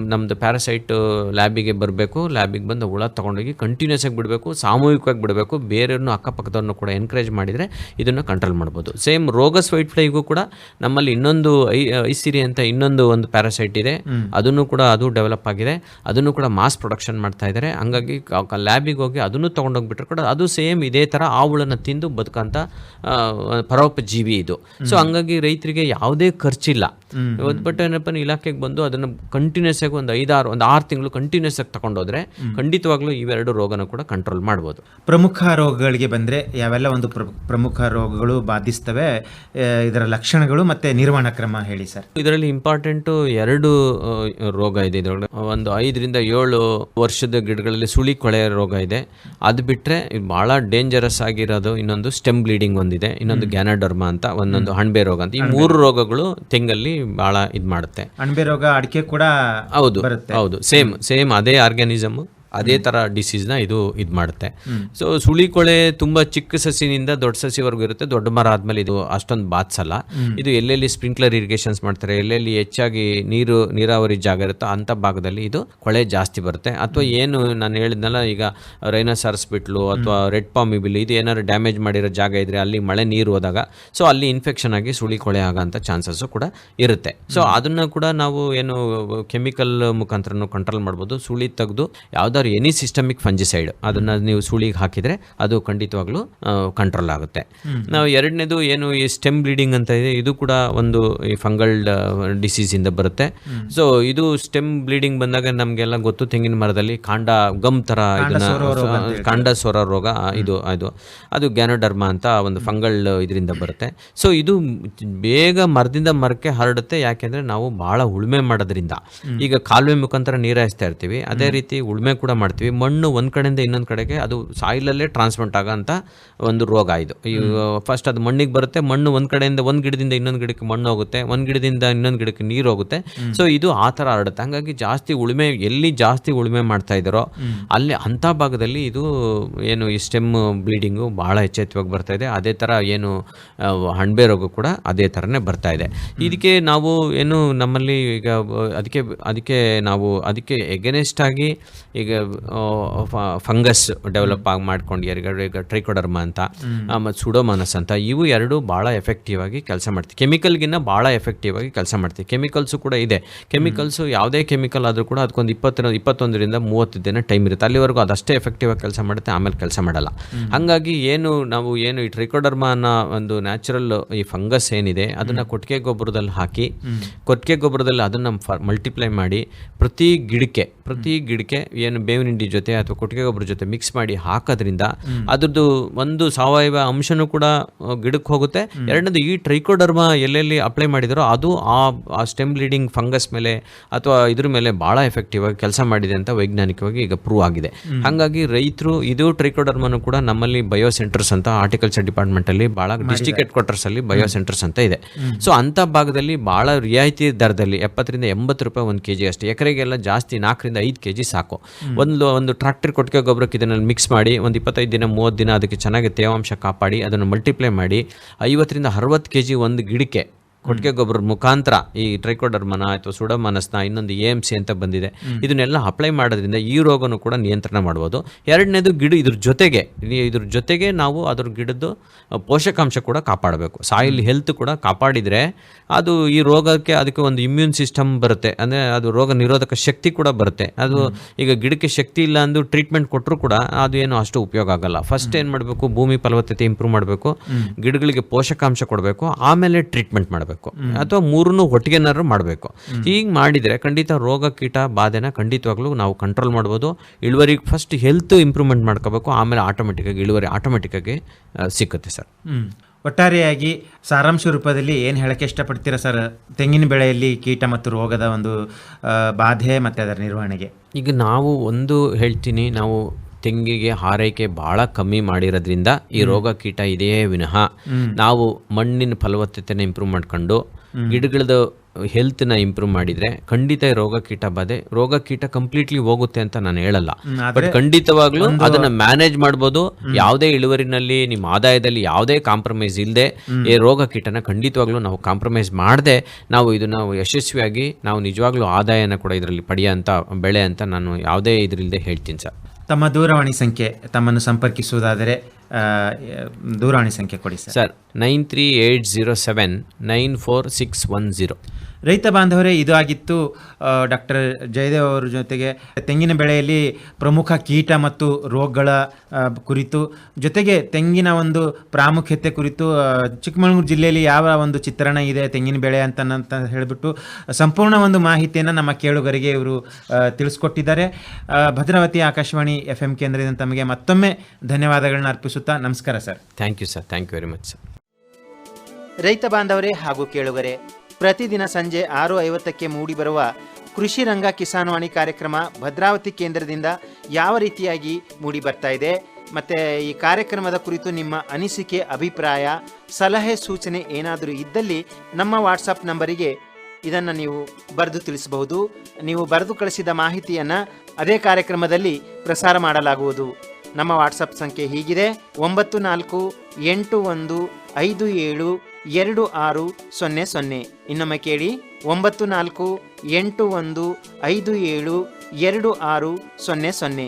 ನಮ್ಮದು ಒಂದು ಪ್ಯಾರಾಸೈಟ್ ಲ್ಯಾಬಿಗೆ ಬರಬೇಕು, ಲ್ಯಾಬಿಗೆ ಬಂದು ಹುಳ ತೊಗೊಂಡೋಗಿ ಕಂಟಿನ್ಯೂಸ್ ಆಗಿ ಬಿಡಬೇಕು, ಸಾಮೂಹಿಕವಾಗಿ ಬಿಡಬೇಕು, ಬೇರೆಯವ್ರನ್ನೂ ಅಕ್ಕಪಕ್ಕದವ್ರನ್ನೂ ಕೂಡ ಎನ್ಕರೇಜ್ ಮಾಡಿದರೆ ಇದನ್ನು ಕಂಟ್ರೋಲ್ ಮಾಡ್ಬೋದು. ಸೇಮ್ ರೋಗಸ್ ವೈಟ್ ಫ್ಲೈಗೂ ಕೂಡ ನಮ್ಮಲ್ಲಿ ಇನ್ನೊಂದು ಐಸಿರಿ ಅಂತ ಇನ್ನೊಂದು ಒಂದು ಪ್ಯಾರಾಸೈಟ್ ಇದೆ, ಅದನ್ನು ಕೂಡ ಅದು ಡೆವಲಪ್ ಆಗಿದೆ, ಅದನ್ನು ಕೂಡ ಮಾಸ್ ಪ್ರೊಡಕ್ಷನ್ ಮಾಡ್ತಾ ಇದ್ದಾರೆ. ಹಂಗಾಗಿ ಲ್ಯಾಬಿಗೆ ಹೋಗಿ ಅದನ್ನು ತೊಗೊಂಡೋಗ್ಬಿಟ್ರೆ ಕೂಡ ಅದು ಸೇಮ್ ಇದೇ ಥರ ಆ ಹುಳನ ತಿಂದು ಬದುಕಂತ ಪರೋಪಜೀವಿ ಇದು. ಸೊ ಹಂಗಾಗಿ ರೈತರಿಗೆ ಯಾವುದೇ ಖರ್ಚಿಲ್ಲ. ಬಟ್ ಏನಪ್ಪ ಇಲಾಖೆಗೆ ಬಂದು ಅದನ್ನು ಕಂಟಿನ್ಯೂಸ್ ಆಗಿ ಒಂದು 6 ತಿಂಗಳು ಕಂಟಿನ್ಯೂಸ್ ಆಗಿ ತಗೊಂಡೋದ್ರೆ ಖಂಡಿತವಾಗ್ಲೂ ಇವೆರಡು ರೋಗನ ಕೂಡ ಕಂಟ್ರೋಲ್ ಮಾಡ್ಬೋದು. ಪ್ರಮುಖ ರೋಗಗಳಿಗೆ ಬಂದರೆ ಯಾವೆಲ್ಲ ಒಂದು ಪ್ರಮುಖ ರೋಗಗಳು ಬಾಧಿಸ್ತವೆ, ಇದರ ಲಕ್ಷಣಗಳು ಮತ್ತು ನಿರ್ವಹಣಾ ಕ್ರಮ ಹೇಳಿ ಸರ್. ಇದರಲ್ಲಿ ಇಂಪಾರ್ಟೆಂಟು 2 ರೋಗ ಇದೆ. ಇದರೊಳಗೆ ಒಂದು 5 ರಿಂದ 7 ವರ್ಷದ ಗಿಡಗಳಲ್ಲಿ ಸುಳಿ ಕೊಳೆ ರೋಗ ಇದೆ. ಅದು ಬಿಟ್ಟರೆ ಭಾಳ ಡೇಂಜರಸ್ ಆಗಿರೋದು ಇನ್ನೊಂದು ಸ್ಟೆಮ್ ಬ್ಲೀಡಿಂಗ್ ಒಂದಿದೆ, ಇನ್ನೊಂದು ಗ್ಯಾನೋಡರ್ಮಾ ಅಂತ, ಒಂದೊಂದು ಅಣಬೆ ರೋಗ ಅಂತ. ಈ 3 ರೋಗಗಳು ತೆಂಗಲ್ಲಿ ಭಾಳ ಇದು ಮಾಡುತ್ತೆ. ಅಣಬೆ ರೋಗ ಅಡಿಕೆ ಕೂಡ ಹೌದು ಸೇಮ್ ಅದೇ ಆರ್ಗ್ಯಾನಿಸಮ್, ಅದೇ ಥರ ಡಿಸೀಸ್ನ ಇದು ಮಾಡುತ್ತೆ. ಸೊ ಸುಳಿಕೊಳೆ ತುಂಬ ಚಿಕ್ಕ ಸಸಿನಿಂದ ದೊಡ್ಡ ಸಸಿವರೆಗೂ ಇರುತ್ತೆ. ದೊಡ್ಡ ಮರ ಆದಮೇಲೆ ಇದು ಅಷ್ಟೊಂದು ಬಾಧಿಸಲ್ಲ. ಇದು ಎಲ್ಲೆಲ್ಲಿ ಸ್ಪ್ರಿಂಕ್ಲರ್ ಇರಿಗೇಷನ್ಸ್ ಮಾಡ್ತಾರೆ, ಎಲ್ಲೆಲ್ಲಿ ಹೆಚ್ಚಾಗಿ ನೀರಾವರಿ ಜಾಗ ಇರುತ್ತೋ ಅಂಥ ಭಾಗದಲ್ಲಿ ಇದು ಕೊಳೆ ಜಾಸ್ತಿ ಬರುತ್ತೆ. ಅಥವಾ ಏನು ನಾನು ಹೇಳಿದ್ನಲ್ಲ ಈಗ ರೈನೋಸಾರಸ್ ಬಿಟ್ಲು ಅಥವಾ ರೆಡ್ ಪಾಮಿಬಿಲ್ ಇದು ಏನಾದ್ರು ಡ್ಯಾಮೇಜ್ ಮಾಡಿರೋ ಜಾಗ ಇದ್ದರೆ ಅಲ್ಲಿ ಮಳೆ ನೀರು ಹೋದಾಗ ಸೊ ಅಲ್ಲಿ ಇನ್ಫೆಕ್ಷನ್ ಆಗಿ ಸುಳಿಕೊಳೆ ಆಗೋಂಥ ಚಾನ್ಸಸ್ಸು ಕೂಡ ಇರುತ್ತೆ. ಸೊ ಅದನ್ನು ಕೂಡ ನಾವು ಏನು ಕೆಮಿಕಲ್ ಮುಖಾಂತರನೂ ಕಂಟ್ರೋಲ್ ಮಾಡ್ಬೋದು. ಸುಳಿ ತೆಗೆದು ಯಾವ್ದಾದ್ರು ಎನಿ ಸಿಸ್ಟಮಿಕ್ ಫಂಜಿಸೈಡ್ ಅದನ್ನು ನೀವು ಸುಳಿಗೆ ಹಾಕಿದರೆ ಅದು ಖಂಡಿತವಾಗ್ಲೂ ಕಂಟ್ರೋಲ್ ಆಗುತ್ತೆ. ನಾವು ಎರಡನೇದು ಏನು ಈ ಸ್ಟೆಮ್ ಬ್ಲೀಡಿಂಗ್ ಅಂತ ಇದೆ, ಇದು ಕೂಡ ಒಂದು ಈ ಫಂಗಲ್ ಡಿಸೀಸಿಂದ ಬರುತ್ತೆ. ಸೊ ಇದು ಸ್ಟೆಮ್ ಬ್ಲೀಡಿಂಗ್ ಬಂದಾಗ ನಮಗೆಲ್ಲ ಗೊತ್ತು, ತೆಂಗಿನ ಮರದಲ್ಲಿ ಗಮ್ ಥರ ಇದನ್ನ ಕಾಂಡ ಸೊರ ರೋಗ ಅದು ಗ್ಯಾನೋಡರ್ಮಾ ಅಂತ ಒಂದು ಫಂಗಲ್ ಇದರಿಂದ ಬರುತ್ತೆ. ಸೊ ಇದು ಬೇಗ ಮರದಿಂದ ಮರಕ್ಕೆ ಹರಡುತ್ತೆ. ಯಾಕೆಂದರೆ ನಾವು ಭಾಳ ಉಳುಮೆ ಮಾಡೋದ್ರಿಂದ, ಈಗ ಕಾಲುವೆ ಮುಖಾಂತರ ನೀರು ಹಾಯಿಸ್ತಾ ಇರ್ತೀವಿ, ಅದೇ ರೀತಿ ಉಳುಮೆ ಕೂಡ ಮಾಡ್ತೀವಿ. ಮಣ್ಣು ಒಂದು ಕಡೆಯಿಂದ ಇನ್ನೊಂದು ಕಡೆಗೆ ಅದು ಸಾಯಿಲಲ್ಲೇ ಟ್ರಾನ್ಸ್ಪ್ಲಾಂಟ್ ಆಗೋಂಥ ಒಂದು ರೋಗ ಇದು. ಫಸ್ಟ್ ಅದು ಮಣ್ಣಿಗೆ ಬರುತ್ತೆ, ಮಣ್ಣು ಒಂದು ಕಡೆಯಿಂದ ಒಂದು ಗಿಡದಿಂದ ಇನ್ನೊಂದು ಗಿಡಕ್ಕೆ ಮಣ್ಣು ಹೋಗುತ್ತೆ, ಒಂದು ಗಿಡದಿಂದ ಇನ್ನೊಂದು ಗಿಡಕ್ಕೆ ನೀರು ಹೋಗುತ್ತೆ. ಸೊ ಇದು ಆ ಥರ ಹರಡುತ್ತೆ. ಹಾಗಾಗಿ ಎಲ್ಲಿ ಜಾಸ್ತಿ ಉಳುಮೆ ಮಾಡ್ತಾ ಇದ್ದಾರೋ ಅಲ್ಲಿ ಅಂಥ ಭಾಗದಲ್ಲಿ ಇದು ಏನು ಈ ಸ್ಟೆಮ್ ಬ್ಲೀಡಿಂಗು ಭಾಳ ಎಚ್ಚೆತ್ತವಾಗಿ ಬರ್ತಾ ಇದೆ. ಅದೇ ಥರ ಏನು ಅಣಬೆ ರೋಗ ಕೂಡ ಅದೇ ಥರನೇ ಬರ್ತಾ ಇದೆ. ಇದಕ್ಕೆ ನಾವು ಏನು ನಮ್ಮಲ್ಲಿ ಈಗ ಅದಕ್ಕೆ ನಾವು ಎಗನೆಸ್ಟ್ ಆಗಿ ಈಗ ಫಂಗಸ್ ಡೆವಲಪ್ ಮಾಡ್ಕೊಂಡು ಈಗ ಟ್ರೈಕೋಡರ್ಮಾ ಅಂತ ಮತ್ತು ಸುಡೋಮಾನಸ್ ಅಂತ ಇವು 2 ಭಾಳ ಎಫೆಕ್ಟಿವ್ ಆಗಿ ಕೆಲಸ ಮಾಡ್ತೀವಿ. ಕೆಮಿಕಲ್ಗಿನ್ನ ಭಾಳ ಎಫೆಕ್ಟಿವ್ ಆಗಿ ಕೆಲಸ ಮಾಡ್ತೀವಿ. ಕೆಮಿಕಲ್ಸು ಕೂಡ ಇದೆ. ಕೆಮಿಕಲ್ಸು ಯಾವುದೇ ಕೆಮಿಕಲ್ ಆದರೂ ಕೂಡ ಅದಕ್ಕೊಂದು 21 ರಿಂದ 30 ದಿನ ಟೈಮ್ ಇರುತ್ತೆ. ಅಲ್ಲಿವರೆಗೂ ಅದಷ್ಟೇ ಎಫೆಕ್ಟಿವ್ ಆಗಿ ಕೆಲಸ ಮಾಡುತ್ತೆ, ಆಮೇಲೆ ಕೆಲಸ ಮಾಡಲ್ಲ. ಹಾಗಾಗಿ ನಾವು ಈ ಟ್ರೈಕೋಡರ್ಮಾ ಅನ್ನೋ ಒಂದು ನ್ಯಾಚುರಲ್ ಈ ಫಂಗಸ್ ಏನಿದೆ ಅದನ್ನು ಕೊಟ್ಟಿಗೆ ಗೊಬ್ಬರದಲ್ಲಿ ಹಾಕಿ, ಕೊಟ್ಟಿಗೆ ಗೊಬ್ಬರದಲ್ಲಿ ಅದನ್ನು ಮಲ್ಟಿಪ್ಲೈ ಮಾಡಿ ಪ್ರತಿ ಗಿಡಕ್ಕೆ ಏನು ಬೇವಿನ ಹಿಂಡಿ ಜೊತೆ ಅಥವಾ ಕೊಟ್ಟಿಗೆ ಗೊಬ್ಬರ ಜೊತೆ ಮಿಕ್ಸ್ ಮಾಡಿ ಹಾಕೋದ್ರಿಂದ ಅದ್ರದ್ದು ಒಂದು ಸಾವಯವ ಅಂಶನೂ ಕೂಡ ಗಿಡಕ್ಕೆ ಹೋಗುತ್ತೆ. ಎರಡನೇದು ಈ ಟ್ರೈಕೋಡರ್ಮಾ ಎಲ್ಲೆಲ್ಲಿ ಅಪ್ಲೈ ಮಾಡಿದಾರೋ ಅದು ಆ ಸ್ಟೆಮ್ ಬ್ಲೀಡಿಂಗ್ ಫಂಗಸ್ ಮೇಲೆ ಅಥವಾ ಇದ್ರ ಮೇಲೆ ಭಾಳ ಎಫೆಕ್ಟಿವ್ ಆಗಿ ಕೆಲಸ ಮಾಡಿದೆ ಅಂತ ವೈಜ್ಞಾನಿಕವಾಗಿ ಈಗ ಪ್ರೂವ್ ಆಗಿದೆ. ಹಾಗಾಗಿ ರೈತರು ಇದು ಟ್ರೈಕೋಡರ್ಮಾನು ಕೂಡ ನಮ್ಮಲ್ಲಿ ಬಯೋ ಸೆಂಟರ್ಸ್ ಅಂತ ಹಾರ್ಟಿಕಲ್ಚರ್ ಡಿಪಾರ್ಟ್ಮೆಂಟಲ್ಲಿ ಭಾಳ ಡಿಸ್ಟ್ರಿಕ್ಟ್ ಹೆಡ್ ಕ್ವಾರ್ಟರ್ಸ್ ಅಲ್ಲಿ ಬಯೋ ಸೆಂಟರ್ಸ್ ಅಂತ ಇದೆ. ಸೊ ಅಂಥ ಭಾಗದಲ್ಲಿ ಭಾಳ ರಿಯಾಯಿತಿ ದರದಲ್ಲಿ 70 ರಿಂದ 80 ರೂಪಾಯಿ 1 kg ಅಷ್ಟೇ. ಎಕರೆಗೆಲ್ಲ ಜಾಸ್ತಿ 4 ರಿಂದ 5 kg ಸಾಕು. ಒಂದು ಟ್ರಾಕ್ಟರ್ ಕೊಟ್ಟಿಗೆ ಗೊಬ್ಬರಕ್ಕೆ ಇದನ್ನಲ್ಲಿ ಮಿಕ್ಸ್ ಮಾಡಿ ಒಂದು 25 ದಿನ 30 ದಿನ ಅದಕ್ಕೆ ಚೆನ್ನಾಗಿ ತೇವಾಂಶ ಕಾಪಾಡಿ ಅದನ್ನು ಮಲ್ಟಿಪ್ಲೈ ಮಾಡಿ 50 ರಿಂದ 60 kg ಒಂದು ಗಿಡಕ್ಕೆ ಕೊಟ್ಟಿಗೆ ಗೊಬ್ಬರದ ಮುಖಾಂತರ ಈ ಟ್ರೈಕೋಡರ್ಮನ ಅಥವಾ ಸುಡೋಮಾನಸ್ನ ಇನ್ನೊಂದು AMC ಅಂತ ಬಂದಿದೆ, ಇದನ್ನೆಲ್ಲ ಅಪ್ಲೈ ಮಾಡೋದ್ರಿಂದ ಈ ರೋಗನೂ ಕೂಡ ನಿಯಂತ್ರಣ ಮಾಡ್ಬೋದು. ಎರಡನೇದು ಇದ್ರ ಜೊತೆಗೆ ನಾವು ಅದ್ರ ಗಿಡದ್ದು ಪೋಷಕಾಂಶ ಕೂಡ ಕಾಪಾಡಬೇಕು. ಸಾಯಿಲ್ ಹೆಲ್ತ್ ಕೂಡ ಕಾಪಾಡಿದರೆ ಅದು ಈ ರೋಗಕ್ಕೆ ಅದಕ್ಕೆ ಒಂದು ಇಮ್ಯೂನ್ ಸಿಸ್ಟಮ್ ಬರುತ್ತೆ, ಅಂದರೆ ಅದು ರೋಗ ನಿರೋಧಕ ಶಕ್ತಿ ಕೂಡ ಬರುತ್ತೆ. ಅದು ಈಗ ಗಿಡಕ್ಕೆ ಶಕ್ತಿ ಇಲ್ಲ ಅಂದು ಟ್ರೀಟ್ಮೆಂಟ್ ಕೊಟ್ಟರು ಕೂಡ ಅದು ಏನು ಅಷ್ಟು ಉಪಯೋಗ ಆಗಲ್ಲ. ಫಸ್ಟ್ ಏನು ಮಾಡಬೇಕು, ಭೂಮಿ ಫಲವತ್ತತೆ ಇಂಪ್ರೂವ್ ಮಾಡಬೇಕು, ಗಿಡಗಳಿಗೆ ಪೋಷಕಾಂಶ ಕೊಡಬೇಕು, ಆಮೇಲೆ ಟ್ರೀಟ್ಮೆಂಟ್ ಮಾಡಬೇಕು ಅಥವಾ 3 ಒಟ್ಟಿಗೆನಾದ್ರು ಮಾಡಬೇಕು. ಹೀಗೆ ಮಾಡಿದರೆ ಖಂಡಿತ ರೋಗ ಕೀಟ ಬಾಧೆನ ಖಂಡಿತವಾಗ್ಲೂ ನಾವು ಕಂಟ್ರೋಲ್ ಮಾಡ್ಬೋದು. ಇಳುವರಿ ಫಸ್ಟ್ ಹೆಲ್ತ್ ಇಂಪ್ರೂವ್ಮೆಂಟ್ ಮಾಡ್ಕೋಬೇಕು, ಆಮೇಲೆ ಇಳುವರಿ ಆಟೋಮೆಟಿಕ್ಕಾಗಿ ಸಿಕ್ಕುತ್ತೆ ಸರ್. ಒಟ್ಟಾರೆಯಾಗಿ ಸಾರಾಂಶ ರೂಪದಲ್ಲಿ ಏನು ಹೇಳಕ್ಕೆ ಇಷ್ಟಪಡ್ತೀರಾ ಸರ್ ತೆಂಗಿನ ಬೆಳೆಯಲ್ಲಿ ಕೀಟ ಮತ್ತು ರೋಗದ ಒಂದು ಬಾಧೆ ಮತ್ತು ಅದರ ನಿರ್ವಹಣೆಗೆ? ಈಗ ನಾವು ಹೇಳ್ತೀನಿ, ನಾವು ತೆಂಗಿಗೆ ಹಾರೈಕೆ ಬಹಳ ಕಮ್ಮಿ ಮಾಡಿರೋದ್ರಿಂದ ಈ ರೋಗ ಕೀಟ ಇದೆಯೇ ವಿನಃ ನಾವು ಮಣ್ಣಿನ ಫಲವತ್ತತೆನ ಇಂಪ್ರೂವ್ ಮಾಡ್ಕೊಂಡು ಗಿಡಗಳದ್ದು ಹೆಲ್ತ್ನ ಇಂಪ್ರೂವ್ ಮಾಡಿದ್ರೆ ಖಂಡಿತ ರೋಗ ಕೀಟ ಕಂಪ್ಲೀಟ್ಲಿ ಹೋಗುತ್ತೆ ಅಂತ ನಾನು ಹೇಳಲ್ಲ. ಬಟ್ ಖಂಡಿತವಾಗ್ಲೂ ಅದನ್ನ ಮ್ಯಾನೇಜ್ ಮಾಡ್ಬೋದು. ಯಾವುದೇ ಇಳುವರಿನಲ್ಲಿ ನಿಮ್ಮ ಆದಾಯದಲ್ಲಿ ಯಾವುದೇ ಕಾಂಪ್ರಮೈಸ್ ಇಲ್ಲದೆ ಈ ರೋಗ ಕೀಟನ ಖಂಡಿತವಾಗ್ಲೂ ನಾವು ಕಾಂಪ್ರಮೈಸ್ ಮಾಡದೆ ನಾವು ಇದನ್ನ ಯಶಸ್ವಿಯಾಗಿ ನಾವು ನಿಜವಾಗ್ಲೂ ಆದಾಯನ ಕೂಡ ಇದರಲ್ಲಿ ಪಡೆಯೋಂಥ ಬೆಳೆ ಅಂತ ನಾನು ಯಾವುದೇ ಇದರಿಲ್ಲದೆ ಹೇಳ್ತೀನಿ ಸರ್. ತಮ್ಮ ದೂರವಾಣಿ ಸಂಖ್ಯೆ, ತಮ್ಮನ್ನು ಸಂಪರ್ಕಿಸುವುದಾದರೆ ದೂರವಾಣಿ ಸಂಖ್ಯೆ ಕೊಡಿ ಸರ್. 9380794610. ರೈತ ಬಾಂಧವರೇ, ಇದು ಆಗಿತ್ತು ಡಾಕ್ಟರ್ ಜಯದೇವ್ ಅವರ ಜೊತೆಗೆ ತೆಂಗಿನ ಬೆಳೆಯಲ್ಲಿ ಪ್ರಮುಖ ಕೀಟ ಮತ್ತು ರೋಗಗಳ ಕುರಿತು, ಜೊತೆಗೆ ತೆಂಗಿನ ಒಂದು ಪ್ರಾಮುಖ್ಯತೆ ಕುರಿತು, ಚಿಕ್ಕಮಗಳೂರು ಜಿಲ್ಲೆಯಲ್ಲಿ ಯಾವ ಒಂದು ಚಿತ್ರಣ ಇದೆ ತೆಂಗಿನ ಬೆಳೆ ಅಂತ ಹೇಳಿಬಿಟ್ಟು ಸಂಪೂರ್ಣ ಒಂದು ಮಾಹಿತಿಯನ್ನು ನಮ್ಮ ಕೇಳುಗರಿಗೆ ಇವರು ತಿಳಿಸ್ಕೊಟ್ಟಿದ್ದಾರೆ. ಭದ್ರಾವತಿ ಆಕಾಶವಾಣಿ FM ಕೇಂದ್ರದಿಂದ ತಮಗೆ ಮತ್ತೊಮ್ಮೆ ಧನ್ಯವಾದಗಳನ್ನ ಅರ್ಪಿಸುತ್ತಾ ನಮಸ್ಕಾರ sir. Thank you sir. Thank you very much sir. ರೈತ ಬಾಂಧವರೇ ಹಾಗೂ ಕೇಳುಗರೆ, ಪ್ರತಿದಿನ ಸಂಜೆ 6:50ಕ್ಕೆ ಮೂಡಿಬರುವ ಕೃಷಿ ರಂಗ ಕಿಸಾನ್ವಾಣಿ ಕಾರ್ಯಕ್ರಮ ಭದ್ರಾವತಿ ಕೇಂದ್ರದಿಂದ ಯಾವ ರೀತಿಯಾಗಿ ಮೂಡಿ ಬರ್ತಾ ಇದೆ, ಮತ್ತು ಈ ಕಾರ್ಯಕ್ರಮದ ಕುರಿತು ನಿಮ್ಮ ಅನಿಸಿಕೆ, ಅಭಿಪ್ರಾಯ, ಸಲಹೆ, ಸೂಚನೆ ಏನಾದರೂ ಇದ್ದಲ್ಲಿ ನಮ್ಮ ವಾಟ್ಸಪ್ ನಂಬರಿಗೆ ಇದನ್ನು ನೀವು ಬರೆದು ತಿಳಿಸಬಹುದು. ನೀವು ಬರೆದು ಕಳಿಸಿದ ಮಾಹಿತಿಯನ್ನು ಅದೇ ಕಾರ್ಯಕ್ರಮದಲ್ಲಿ ಪ್ರಸಾರ ಮಾಡಲಾಗುವುದು. ನಮ್ಮ ವಾಟ್ಸಪ್ ಸಂಖ್ಯೆ ಹೀಗಿದೆ: 9481572600. ಇನ್ನೊಮ್ಮೆ ಕೇಳಿ: 9481572600.